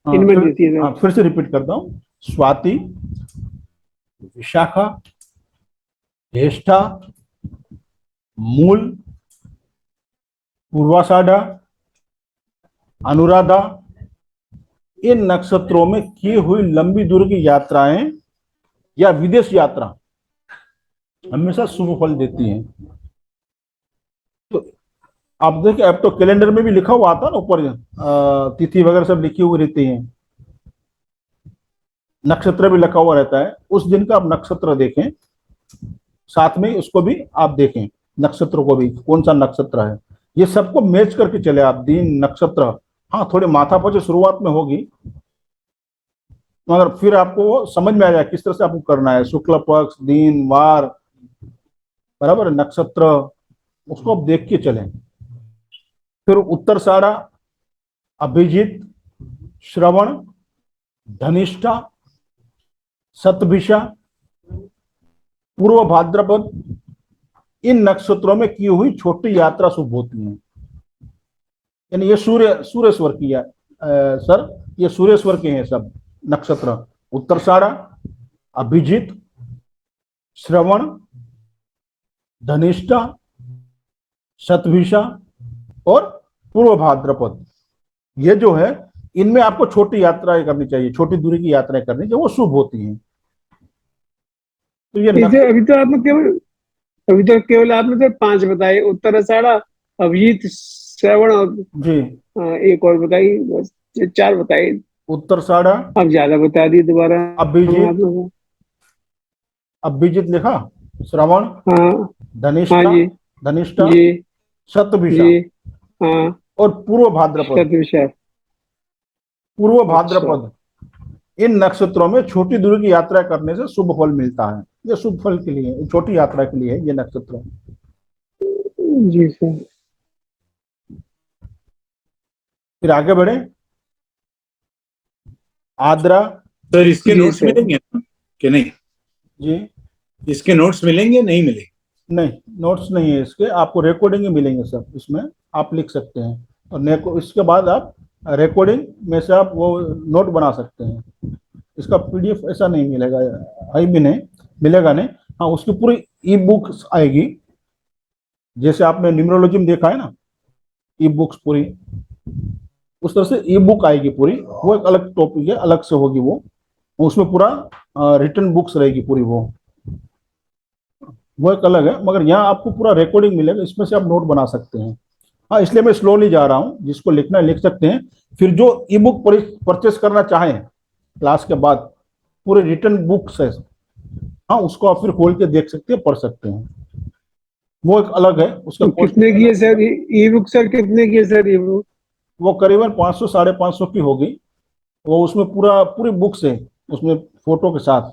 इनमें देती है सर। फिर से रिपीट करता हूँ, स्वाति, विशाखा, ज्येष्ठा, मूल, पूर्वाषाढ़ा, अनुराधा, इन नक्षत्रों में की हुई लंबी दूरी की यात्राएं या विदेश यात्रा हमेशा शुभ फल देती हैं। तो आप देखिए, अब तो कैलेंडर में भी लिखा हुआ आता है ना ऊपर, तिथि वगैरह सब लिखी हुई रहती है, नक्षत्र भी लिखा हुआ रहता है, उस दिन का आप नक्षत्र देखें, साथ में उसको भी आप देखें, नक्षत्र को भी कौन सा नक्षत्र है, ये सबको मैच करके चले आप, दिन नक्षत्र। हाँ, थोड़ी माथापच्ची शुरुआत में होगी, मगर फिर आपको समझ में आ जाए किस तरह से आपको करना है, शुक्ल पक्ष, दिन, वार, बराबर, नक्षत्र, उसको आप देख के चलें। फिर उत्तराषाढ़ा, अभिजीत, श्रवण, धनिष्ठा, शतभिषा, पूर्व भाद्रपद, इन नक्षत्रों में की हुई छोटी यात्रा शुभ होती है। यानी ये सूर्येश्वर की है सर, ये सूर्येश्वर के हैं सब नक्षत्र, उत्तराषाढ़ा, अभिजीत, श्रवण, धनिष्ठा, शतभिषा और पूर्व भाद्रपद, ये जो है इनमें आपको छोटी यात्राएं करनी चाहिए, छोटी दूरी की यात्राएं करनी चाहिए, वो शुभ होती हैं। तो ये अभी तो आपने केवल अभी तो केवल आपने तो 5 बताए, उत्तराषाढ़ा, अभिजीत, श्रवण और जी, एक और बताई, बस ये 4 बताए। उत्तराषाढ़ा, अब ज्यादा बता दी दोबारा अभिजीत, आप लोगों अभिजीत लिखा, श्रवण, को। हाँ हाँ धनिष्ठा, जी धनिष्ठा, जी शतभिषा जी। हाँ और पूर्व भाद्रपद। शतविशाख। पूर्व अच्छा भाद्रपद, इन नक्षत्रों में छोटी दूरी की यात्रा करने से शुभ फल मिलता है। ये शुभ फल के लिए है, छोटी यात्रा के लिए है ये नक्षत्र। जी सर। फिर आगे बढ़े, आद्रा। सर इसके जी नोट्स सर। मिलेंगे ना कि नहीं? जी, इसके नोट्स मिलेंगे नहीं मिलेंगे? नहीं, नोट्स नहीं है इसके, आपको रिकॉर्डिंग ही मिलेंगे सब, इसमें आप लिख सकते हैं और इसके बाद आप रिकॉर्डिंग में से आप वो नोट बना सकते हैं। इसका पीडीएफ ऐसा नहीं मिलेगा, है भी नहीं, मिलेगा नहीं। हाँ, उसकी पूरी ई बुक्स आएगी, जैसे आपने न्यूमरोलॉजी में देखा है ना, ई बुक्स पूरी उस तरह से ई बुक आएगी पूरी। वो एक अलग टॉपिक है, अलग से होगी वो, उसमें पूरा रिटर्न बुक्स रहेगी पूरी वो एक अलग है। मगर यहाँ आपको पूरा रिकॉर्डिंग मिलेगा, इसमें से आप नोट बना सकते हैं। हाँ, इसलिए मैं स्लोली जा रहा हूँ, जिसको लिखना है लिख सकते हैं। फिर जो ई बुक परचेस करना चाहें क्लास के बाद, पूरे रिटर्न बुक्स है, हाँ, उसको आप फिर खोल के देख सकते हैं, पढ़ सकते हैं, वो एक अलग है उसका तो कोर्स। कितने की है सर ई बुक? सर कितने की है सर ई बुक? वो करीबन 500 550 की होगी। वो उसमें पूरी बुक्स है, उसमें फोटो के साथ,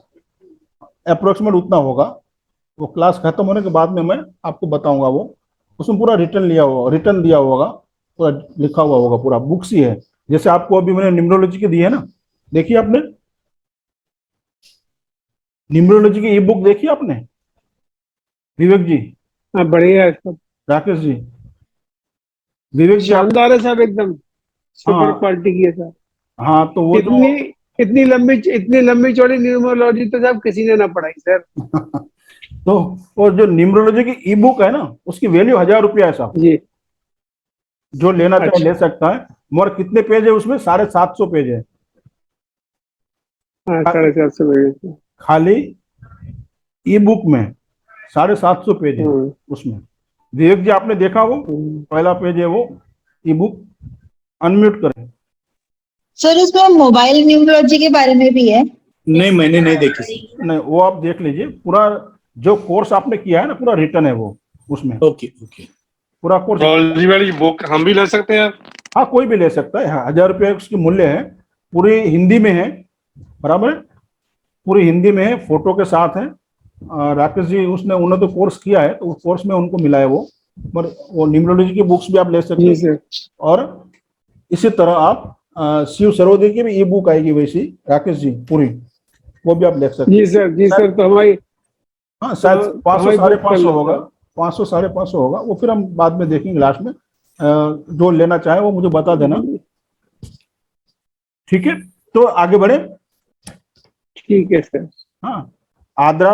अप्रोक्सीमेट उतना होगा। वो क्लास खत्म होने के बाद में मैं आपको बताऊंगा। वो उसमें पूरा रिटर्न दिया होगा, पूरा लिखा हुआ होगा, पूरा बुक्स ही है। जैसे आपको अभी मैंने न्यूमरोलॉजी की दी है ना, देखिए आपने न्यूमरोलॉजी की ई बुक देखी आपने, विवेक जी, हाँ बढ़िया है सर, राकेश जी, विवेक जी आप। शानदार है साहब, एकदम सुपर हाँ, क्वालिटी की है सर। हाँ, तो वो जो इतनी इतनी लंबी चौड़ी न्यूमरोलॉजी तो साहब किसी ने ना पढ़ाई सर। तो वो जो न्यूमरोलॉजी की ई बुक है ना, उसकी वैल्यू 1000 रुपया है साहब। जी जो लेना चाहे अच्छा। ले सकता है। मगर कितने पेज है उसमें? 750 पेज है हाँ 450 मिनट। खाली ई बुक में, 750 पेज है हम्म, उसमें। विवेक जी आपने देखा वो हम्म। पहला पेज है वो ई बुक। अनम्यूट करें। सर उसमें मोबाइल न्यूमरोलॉजी के बारे में भी है? नहीं, मैंने नहीं देखी सर। नहीं, वो आप देख लीजिए, पूरा जो कोर्स आपने किया है ना, पूरा रिटर्न है वो उसमें, ओके ओके। पूरा कोर्स। एस्ट्रोलॉजी वाली बुक हम भी ले सकते हैं? हाँ, कोई भी ले सकता है। हाँ, 1000 रुपये उसकी मूल्य है। पूरी हिंदी में है, बराबर है, पूरी हिंदी में है, फोटो के साथ है। राकेश जी उन्होंने तो कोर्स किया है, तो उस कोर्स में उनको मिला है वो। पर वो न्यूमरोलॉजी की बुक्स भी आप ले सकते जी हैं। सर। और इसी तरह आप शिव सरोदे की भी ई बुक आएगी वैसी, राकेश जी, पूरी, वो भी आप ले सकते जी हैं। सर। जी सर। तो हमारी हाँ, शायद तो 500 हमारी बुक कर 550 लो होगा, सर। 500 550 होगा वो। फिर हम बाद में देखेंगे लास्ट में। जो लेना चाहे वो मुझे बता देना, ठीक है? तो आगे बढ़े। ठीक है सर। हाँ, आद्रा,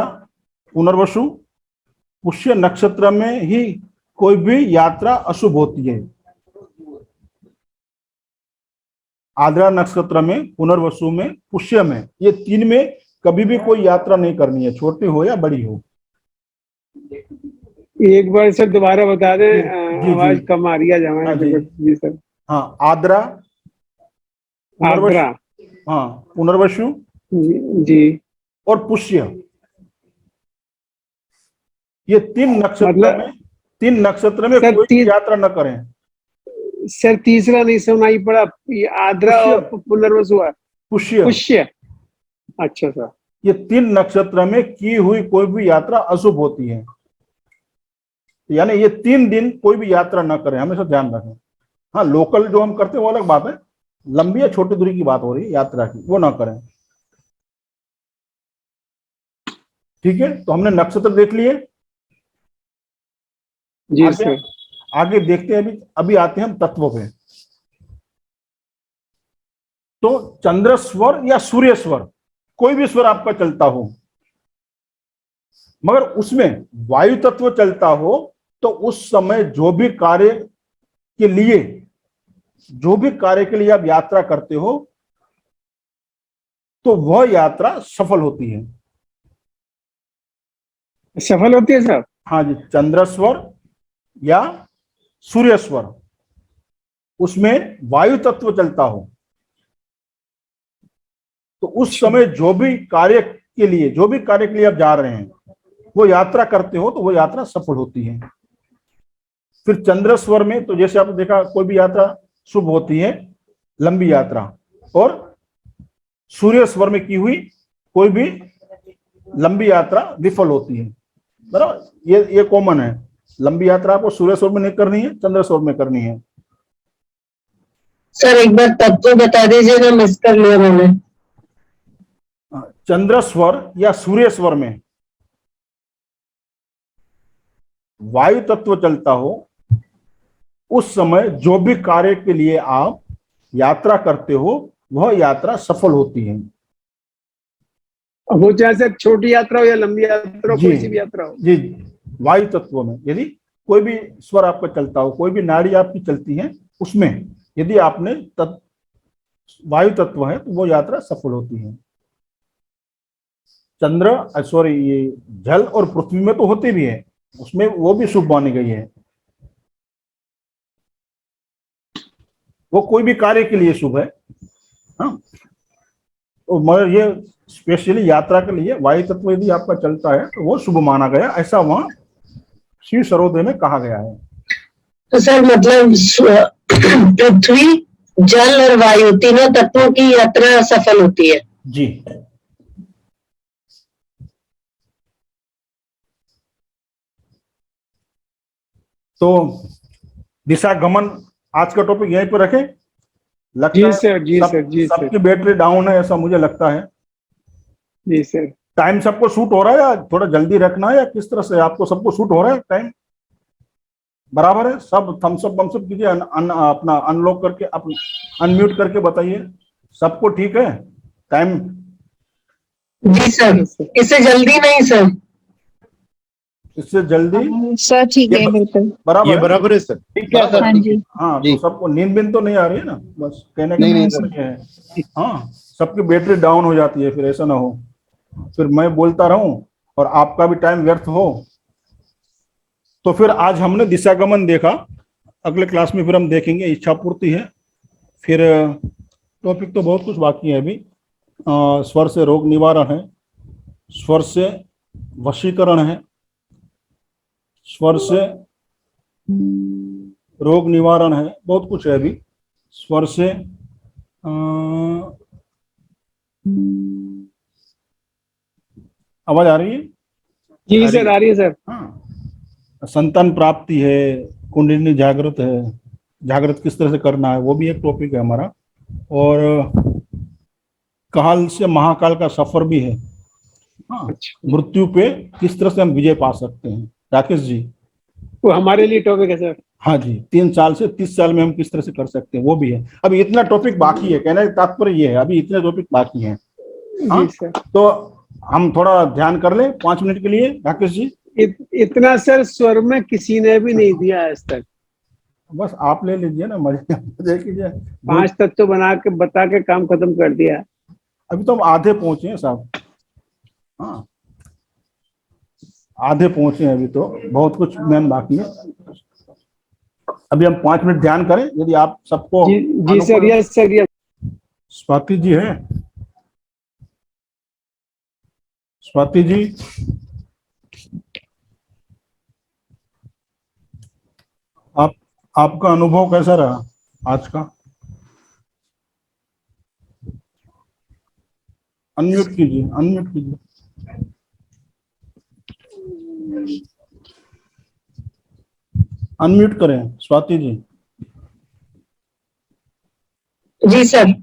पुनर्वसु, पुष्य नक्षत्र में ही कोई भी यात्रा अशुभ होती है। आद्रा नक्षत्र में, पुनर्वसु में, पुष्य में, ये 3 में कभी भी कोई यात्रा नहीं करनी है, छोटी हो या बड़ी हो। एक बार सर दोबारा बता दें, जी, जी। आवाज कम आ रही है हमारे हाँ जी। जी सर। हाँ, आद्रा, आगरा। पुनर्वसु, हाँ, पुनर्वसु जी। और पुष्य, ये 3 मतलब नक्षत्र में सर कोई भी यात्रा न करें। सर तीसरा नहीं सुनाई पड़ा, ये आद्रा पुष्य। और पुनर्वसु है। पुष्य, पुष्य। अच्छा सर। ये 3 नक्षत्र में की हुई कोई भी यात्रा अशुभ होती है। यानी ये 3 दिन कोई भी यात्रा न करें, हमेशा ध्यान रखें। हाँ, लोकल जो हम करते हैं वो अलग बात है, लंबी या छोटी दूरी की बात हो रही है यात्रा की, वो ना करें। ठीक है, तो हमने नक्षत्र देख लिए। जी आगे सर। आगे देखते हैं। अभी आते हैं हम तत्वों पे। तो चंद्र स्वर या सूर्य स्वर, कोई भी स्वर आपका चलता हो, मगर उसमें वायु तत्व चलता हो, तो उस समय जो भी कार्य के लिए आप यात्रा करते हो, तो वह यात्रा सफल होती है। सफल होती है सर? हाँ जी, चंद्रस्वर या सूर्यस्वर, उसमें वायु तत्व चलता हो, तो उस समय जो भी कार्य के लिए आप जा रहे हैं, वो यात्रा करते हो तो वो यात्रा सफल होती है। फिर चंद्रस्वर में तो जैसे आपने देखा, कोई भी यात्रा शुभ होती है, लंबी यात्रा, और सूर्य स्वर में की हुई कोई भी लंबी यात्रा विफल होती है, बराबर। ये कॉमन है, लंबी यात्रा आपको सूर्य स्वर में नहीं करनी है, चंद्र स्वर में करनी है। सर एक बार तत्व बता दीजिए ना, मिस कर लिया मैंने। चंद्र स्वर या सूर्य स्वर में वायु तत्व चलता हो, उस समय जो भी कार्य के लिए आप यात्रा करते हो वह यात्रा सफल होती है। वो चाहे से छोटी यात्रा हो या लंबी यात्रा हो, कोई सी भी यात्रा हो। जी, वायु तत्व में यदि कोई भी स्वर आपका चलता हो, कोई भी नाड़ी आपकी चलती है, उसमें यदि आपने वायु तत्व है तो वो यात्रा सफल होती है। ये जल और पृथ्वी में तो होती भी है, उसमें वो भी शुभ मानी गई है, वो कोई भी कार्य के लिए शुभ है। हाँ, तो मगर ये स्पेशली यात्रा के लिए वायु तत्व यदि आपका चलता है तो वो शुभ माना गया, ऐसा वहां शिव सर्वोदय में कहा गया है। तो सर मतलब पृथ्वी, जल और वायु तीनों तत्वों की यात्रा सफल होती है। जी, तो दिशा गमन आज का टॉपिक यहीं पर रखें। लगता जी है सर, जी सर, जी सर, सबकी बैटरी डाउन है, ऐसा मुझे लगता है। जी सर। टाइम सबको शूट हो रहा है या थोड़ा जल्दी रखना है, या किस तरह से आपको सबको शूट हो रहा है? टाइम बराबर है? सब थम्स अप बम्स अप कीजिए, अपना अनलॉक करके, अनम्यूट करके बताइए सबको ठीक है टाइम? जी सर, इससे जल्दी नहीं सर। इससे जल्दी सर ठीक है, बिल्कुल बराबर ये है? बराबर है सर। ठीक है सर। हाँ जी। हाँ, जी। तो सबको नींद बिंद तो नहीं आ रही है ना? बस कहने का नहीं, नहीं, मतलब ये है। हाँ, सबकी बैटरी डाउन हो जाती है, फिर ऐसा ना हो फिर मैं बोलता रहूं और आपका भी टाइम व्यर्थ हो। तो फिर आज हमने दिशागमन देखा, अगले क्लास में फिर हम देखेंगे इच्छा पूर्ति है। फिर टॉपिक तो बहुत कुछ बाकी है अभी। स्वर से रोग निवारण है, स्वर से वशीकरण है, स्वर से रोग निवारण है, बहुत कुछ है अभी। स्वर से आवाज आ रही है? जी सर, आ रही है सर। हाँ, संतान प्राप्ति है, कुंडलिनी जागृत है, जागृत किस तरह से करना है वो भी एक टॉपिक है हमारा। और काल से महाकाल का सफर भी है। हाँ, मृत्यु पे किस तरह से हम विजय पा सकते हैं, राकेश जी? वो हमारे लिए टॉपिक है सर। हाँ जी, 3 साल से 30 साल में हम किस तरह से कर सकते हैं वो भी है। अभी इतना टॉपिक बाकी है, कहने का तात्पर्य ये है अभी इतने टॉपिक बाकी हैं। हाँ, जी सर। तो हम थोड़ा ध्यान कर लें 5 मिनट के लिए, राकेश जी। इतना सर स्वर में किसी ने भी नहीं दिया आज तक। बस आप ले लीजिए ना, मजे कीजिए। 5 तत्व बना के बता के काम खत्म कर दिया। अभी तो हम आधे पहुंचे हैं साहब। हाँ, आधे पहुंचे हैं, अभी तो बहुत कुछ मेन बाकी है। अभी हम 5 मिनट ध्यान करें, यदि आप सबको। जी sir, yes sir, yes. Swati ji है? स्वाति जी, आपका अनुभव कैसा रहा आज का? अनम्यूट कीजिए, अनम्यूट कीजिए। अनम्यूट करें स्वाति जी। जी सर।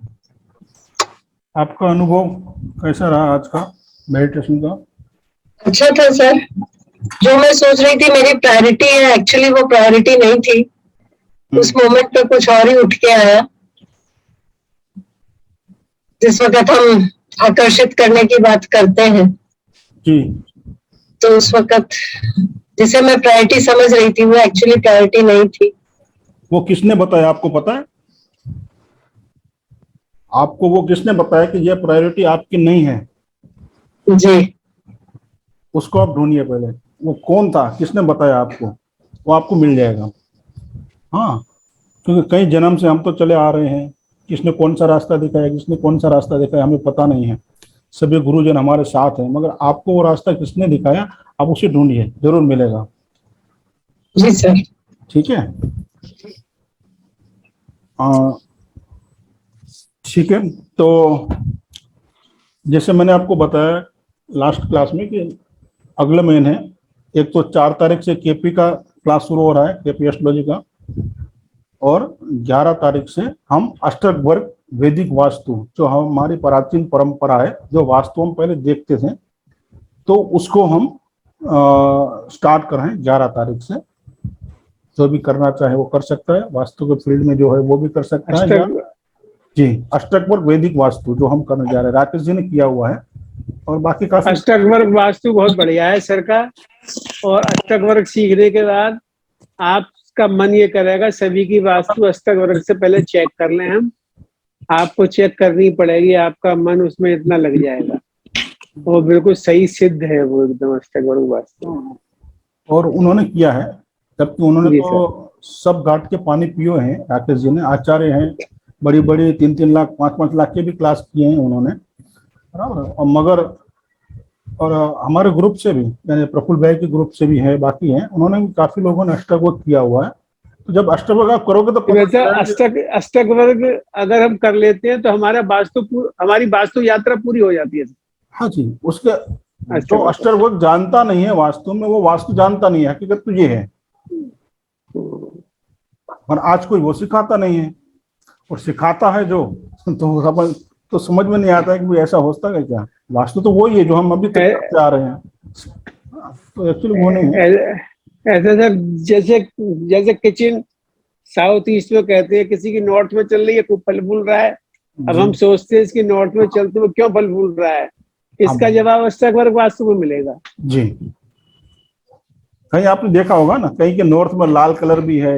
आपका अनुभव कैसा रहा आज का मेडिटेशन का? अच्छा था सर। जो मैं सोच रही थी मेरी प्रायोरिटी है, एक्चुअली वो प्रायोरिटी नहीं थी। उस मोमेंट पे कुछ और ही उठ के आया। जिस वक्त हम आकर्षित करने की बात करते हैं जी, तो उस वक्त जिसे मैं प्रायोरिटी समझ रही थी वो एक्चुअली प्रायोरिटी नहीं थी। वो किसने बताया, आपको पता है? आपको वो किसने बताया कि ये प्रायोरिटी आपकी नहीं है? जी। उसको आप ढूंढिए पहले। वो कौन था, किसने बताया आपको, वो आपको मिल जाएगा। हाँ, क्योंकि कई जन्म से हम तो चले आ रहे हैं, किसने कौन सा रास्ता दिखाया, किसने कौन सा रास्ता दिखाया हमें पता नहीं है। सभी गुरुजन हमारे साथ हैं, मगर आपको वो रास्ता किसने दिखाया आप उसे ढूंढिए, जरूर मिलेगा। जी सर। ठीक है। ठीक है, तो जैसे मैंने आपको बताया लास्ट क्लास में कि अगले महीने एक तो 4 तारीख से केपी का क्लास शुरू हो रहा है, केपी एस्ट्रोलॉजी का, और 11 तारीख से हम अष्टक वर्ग वैदिक वास्तु, जो हमारी प्राचीन परंपरा है, जो वास्तु हम पहले देखते थे, तो उसको हम स्टार्ट कर रहे हैं 11 तारीख से। जो भी करना चाहे वो कर सकता है, वास्तु के फील्ड में जो है वो भी कर सकता है। जी, अष्टक वर्ग वैदिक वास्तु जो हम करने जा रहे हैं, राकेश जी ने किया हुआ है, और बाकी काफी अष्टक वर्ग वास्तु बहुत बढ़िया है सर का। और अष्टक वर्ग सीखने के बाद आपका मन ये करेगा सभी की वास्तु अष्टक वर्ग से पहले चेक कर लें हम। आपको चेक करनी पड़ेगी, आपका मन उसमें इतना लग जाएगा। वो बिल्कुल सही सिद्ध है वो एकदम अष्टक वर्ग वास्तु। और उन्होंने किया है, जबकि उन्होंने जी तो सब घाट के पानी पियो हैं। राकेश जी ने आचार्य हैं, बड़ी बड़ी 3-3 लाख 5-5 लाख के भी क्लास किए हैं उन्होंने, बराबर। और मगर और हमारे ग्रुप से भी, यानी प्रफुल्ल भाई के ग्रुप से भी है, बाकी हैं, उन्होंने भी काफी लोगों ने अष्टक वर्ग किया हुआ है। तो जब अष्टक वर्ग आप करोगे तो पता वैसे चलेगा कि- अष्टक वर्ग अगर हम कर लेते हैं तो हमारी वास्तु यात्रा पूरी हो जाती है। हाँ जी, उसके अष्टक जो वर्ग। अष्टक वर्ग जानता नहीं है वास्तु में, वो वास्तु जानता नहीं है, हकीकत तो ये है। और आज कोई वो सिखाता नहीं है, और सिखाता है जो तो समझ में नहीं आता है कि ऐसा होता है क्या। वास्तु तो वही है जो हम अभी तक करते आ रहे हैं, तो एक्चुअली वो नहीं है। ऐसे सर, जैसे जैसे किचन साउथ ईस्ट में कहते हैं किसी की नॉर्थ में चल रही है, खूब फल फूल रहा है। अब हम सोचते हैं इसकी नॉर्थ में चलते हुए क्यों फल फूल रहा है, इसका जवाब अष्टक वर्ग वास्तु में मिलेगा। जी, कहीं आपने देखा होगा ना, कहीं के नॉर्थ में लाल कलर भी है,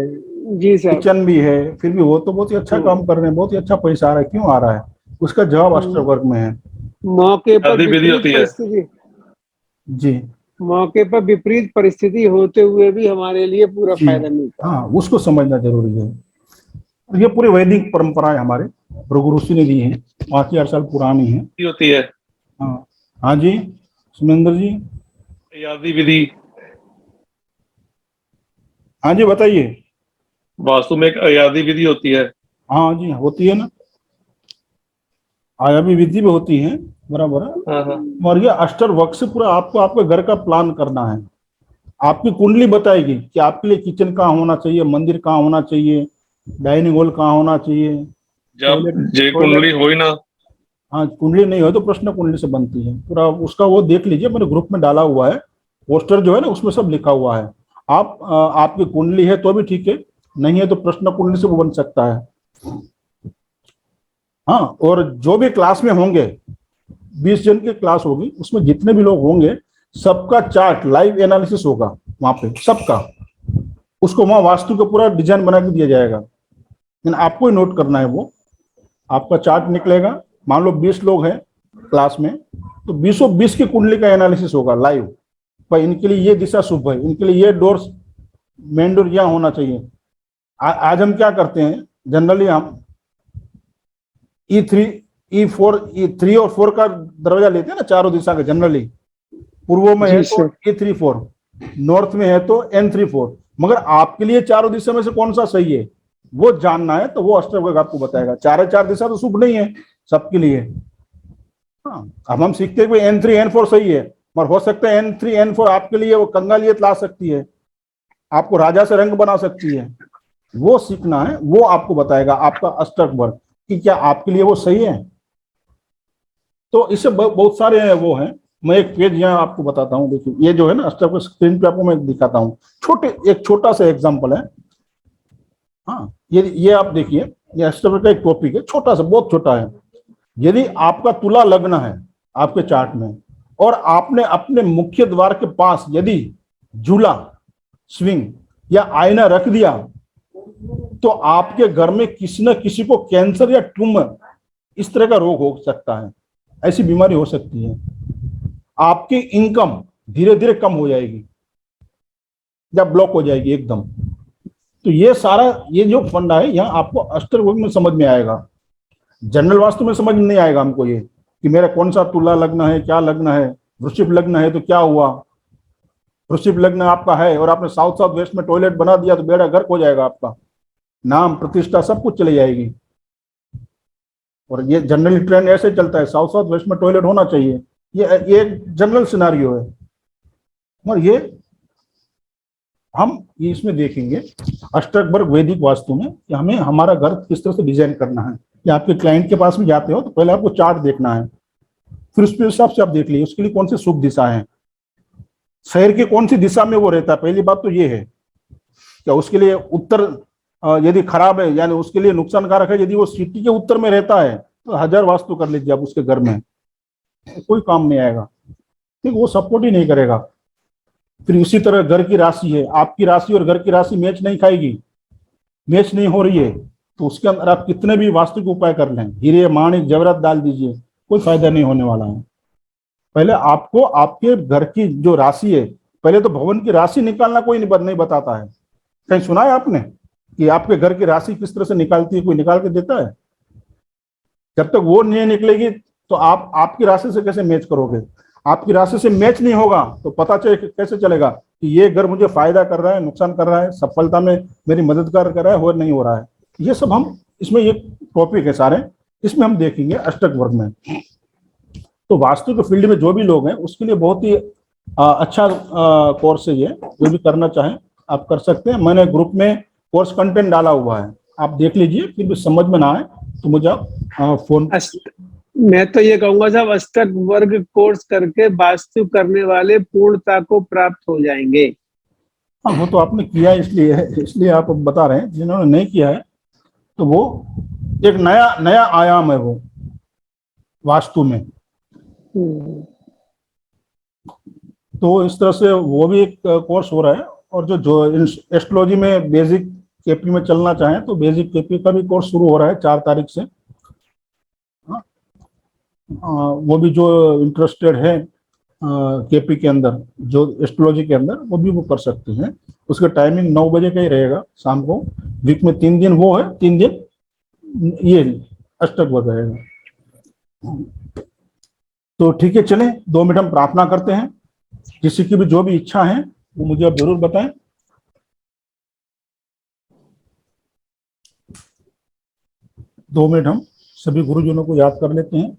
जी सर। किचन भी है, फिर भी वो तो बहुत ही अच्छा काम कर रहे हैं, बहुत ही अच्छा पैसा आ रहा है, क्यों आ रहा है? उसका जवाब अष्टक वर्ग में है। मौके पर विधि होती विपरीत है। परिस्थिति, जी, मौके पर विपरीत परिस्थिति होते हुए भी हमारे लिए पूरा जी, फायदा मिलता है। हाँ, उसको समझना जरूरी है। और ये पूरी वैदिक परंपरा है, हमारे भृगु ऋषि ने दी है, 5000 साल पुरानी है। विधि होती है, हाँ, हाँ जी सुमेंद्र जी। यादी विधि। हाँ जी, बताइए। वास्तु में एक अयादी विधि होती है। हाँ जी, होती है ना, आयामी विधि भी होती है, बराबर है। हाँ हाँ। और ये अष्टर वर्ग से पूरा आपको आपके घर का प्लान करना है। आपकी कुंडली बताएगी कि आपके लिए किचन कहाँ होना चाहिए, मंदिर कहाँ होना चाहिए, डाइनिंग हॉल कहाँ होना चाहिए, जब जे टॉयलेट। कुंडली हो ही ना, हाँ, कुंडली नहीं हो तो प्रश्न कुंडली से बनती है, पूरा उसका वो देख लीजिए, मैंने ग्रुप में डाला हुआ है पोस्टर जो है ना, उसमें सब लिखा हुआ है। आप आपकी कुंडली है तो भी ठीक है, नहीं है तो प्रश्न कुंडली से वो बन सकता है। हाँ, और जो भी क्लास में होंगे, 20 जन की क्लास होगी, उसमें जितने भी लोग होंगे सबका चार्ट लाइव एनालिसिस होगा वहां पे, सबका। उसको वहां वास्तु का पूरा डिजाइन बना के दिया जाएगा, लेकिन आपको ही नोट करना है। वो आपका चार्ट निकलेगा, मान लो 20 लोग हैं क्लास में, तो 20 की कुंडली का एनालिसिस होगा लाइव। भाई इनके लिए ये दिशा शुभ है, इनके लिए ये डोर, मेन डोर यहाँ होना चाहिए। आज हम क्या करते हैं जनरली, हम E3, E4, E3 और 4 का दरवाजा लेते हैं ना, चारों दिशा का। जनरली पूर्व में है तो E3-4, नॉर्थ में है तो N3-4। मगर आपके लिए चारों दिशा में से कौन सा सही है वो जानना है, तो वो अष्टक वर्ग आपको बताएगा। 4 दिशा तो शुभ नहीं है सबके लिए। हाँ, अब हम सीखते हैं कि N3 N4 सही है, मगर हो सकता है N3 N4 आपके लिए वो कंगालियत ला सकती है, आपको राजा से रंग बना सकती है। वो सीखना है, वो आपको बताएगा आपका अष्टक वर्ग कि क्या आपके लिए वो सही है। तो इससे बहुत सारे वो हैं। मैं एक पेज यहाँ आपको बताता हूँ, देखिए ये जो है ना अष्टक वर्ग, स्क्रीन पे आपको मैं दिखाता हूँ, एक छोटा सा एग्जांपल है। हाँ, ये आप देखिए, ये अष्टक वर्ग का एक टॉपिक है, छोटा सा, बहुत छोटा है। यदि आपका तुला लग्न है आपके चार्ट में, और आपने अपने मुख्य द्वार के पास यदि झूला, स्विंग या आईना रख दिया, तो आपके घर में किसी न किसी को कैंसर या ट्यूमर, इस तरह का रोग हो सकता है, ऐसी बीमारी हो सकती है। आपकी इनकम धीरे धीरे कम हो जाएगी, या ब्लॉक हो जाएगी एकदम। तो ये सारा ये जो फंडा है यहाँ आपको अष्टवर्ग में समझ में आएगा, जनरल वास्तु में समझ में नहीं आएगा हमको ये कि मेरा कौन सा तुला लग्न है, क्या लग्न है, वृश्चिक लग्न है तो क्या हुआ। वृश्चिक लग्न आपका है और आपने साउथ साउथ वेस्ट में टॉयलेट बना दिया तो बेड़ा गर्क हो जाएगा, आपका नाम प्रतिष्ठा सब कुछ चली जाएगी। और ये जनरली ट्रेंड ऐसे चलता है, साउथ साउथ वेस्ट में टॉयलेट होना चाहिए, ये जनरल सिनारियो है। और ये हम ये इसमें देखेंगे अष्टवर्ग वैदिक वास्तु में कि हमें हमारा घर किस तरह से डिजाइन करना है। या आपके क्लाइंट के पास में जाते हो तो पहले आपको चार्ट देखना है, फिर उसके हिसाब से आप देख लीजिए उसके लिए कौन सी शुभ दिशा है, शहर की कौन सी दिशा में वो रहता है। पहली बात तो ये है क्या उसके लिए उत्तर यदि खराब है यानी उसके लिए नुकसानकारक है, यदि वो सिटी के उत्तर में रहता है तो 1000 वास्तु कर लीजिए आप उसके घर में, कोई काम नहीं आएगा, ठीक, वो सपोर्ट ही नहीं करेगा। फिर उसी तरह घर की राशि है, आपकी राशि और घर की राशि मैच नहीं खाएगी, मैच नहीं हो रही है तो उसके अंदर आप कितने भी वास्तविक उपाय कर लें, हीरे माणिक जवरात डाल दीजिए, कोई फायदा नहीं होने वाला है। पहले आपको आपके घर की जो राशि है, पहले तो भवन की राशि निकालना कोई नहीं बताता है। कहीं सुना है आपने कि आपके घर की राशि किस तरह से निकालती है, कोई निकाल के देता है? जब तक वो नहीं निकलेगी तो आप आपकी राशि से कैसे मैच करोगे? आपकी राशि से मैच नहीं होगा तो पता कैसे चलेगा कि ये घर मुझे फायदा कर रहा है, नुकसान कर रहा है, सफलता में मेरी मददगार कर रहा है और नहीं हो रहा है। ये सब हम इसमें ये टॉपिक है सारे, इसमें हम देखेंगे अष्टवर्ग में। तो वास्तु के फील्ड में जो भी लोग हैं उसके लिए बहुत ही अच्छा कोर्स है ये, जो भी करना चाहें आप कर सकते हैं। मैंने ग्रुप में कोर्स कंटेंट डाला हुआ है, आप देख लीजिए, फिर भी समझ में ना आए तो मुझे आप फोन। मैं तो ये कहूंगा साहब अष्टवर्ग कोर्स करके वास्तु करने वाले पूर्णता को प्राप्त हो जाएंगे। हाँ, वो तो आपने किया इसलिए आप बता रहे हैं, जिन्होंने नहीं किया है तो वो एक नया आयाम है वो वास्तु में। तो इस तरह से वो भी एक कोर्स हो रहा है। और जो एस्ट्रोलॉजी में बेसिक केपी में चलना चाहें तो बेसिक केपी का भी कोर्स शुरू हो रहा है 4 तारीख से। वो भी जो इंटरेस्टेड है केपी के अंदर, जो एस्ट्रोलॉजी के अंदर, वो भी वो कर सकते हैं। उसका टाइमिंग 9 बजे का ही रहेगा शाम को। वीक में 3 दिन वो है, 3 दिन ये अष्टवर्ग रहेगा। तो ठीक है, चलें 2 मिनट हम प्रार्थना करते हैं। किसी की भी जो भी इच्छा है वो मुझे आप जरूर बताएं। दो मिनट हम सभी गुरुजनों को याद कर लेते हैं।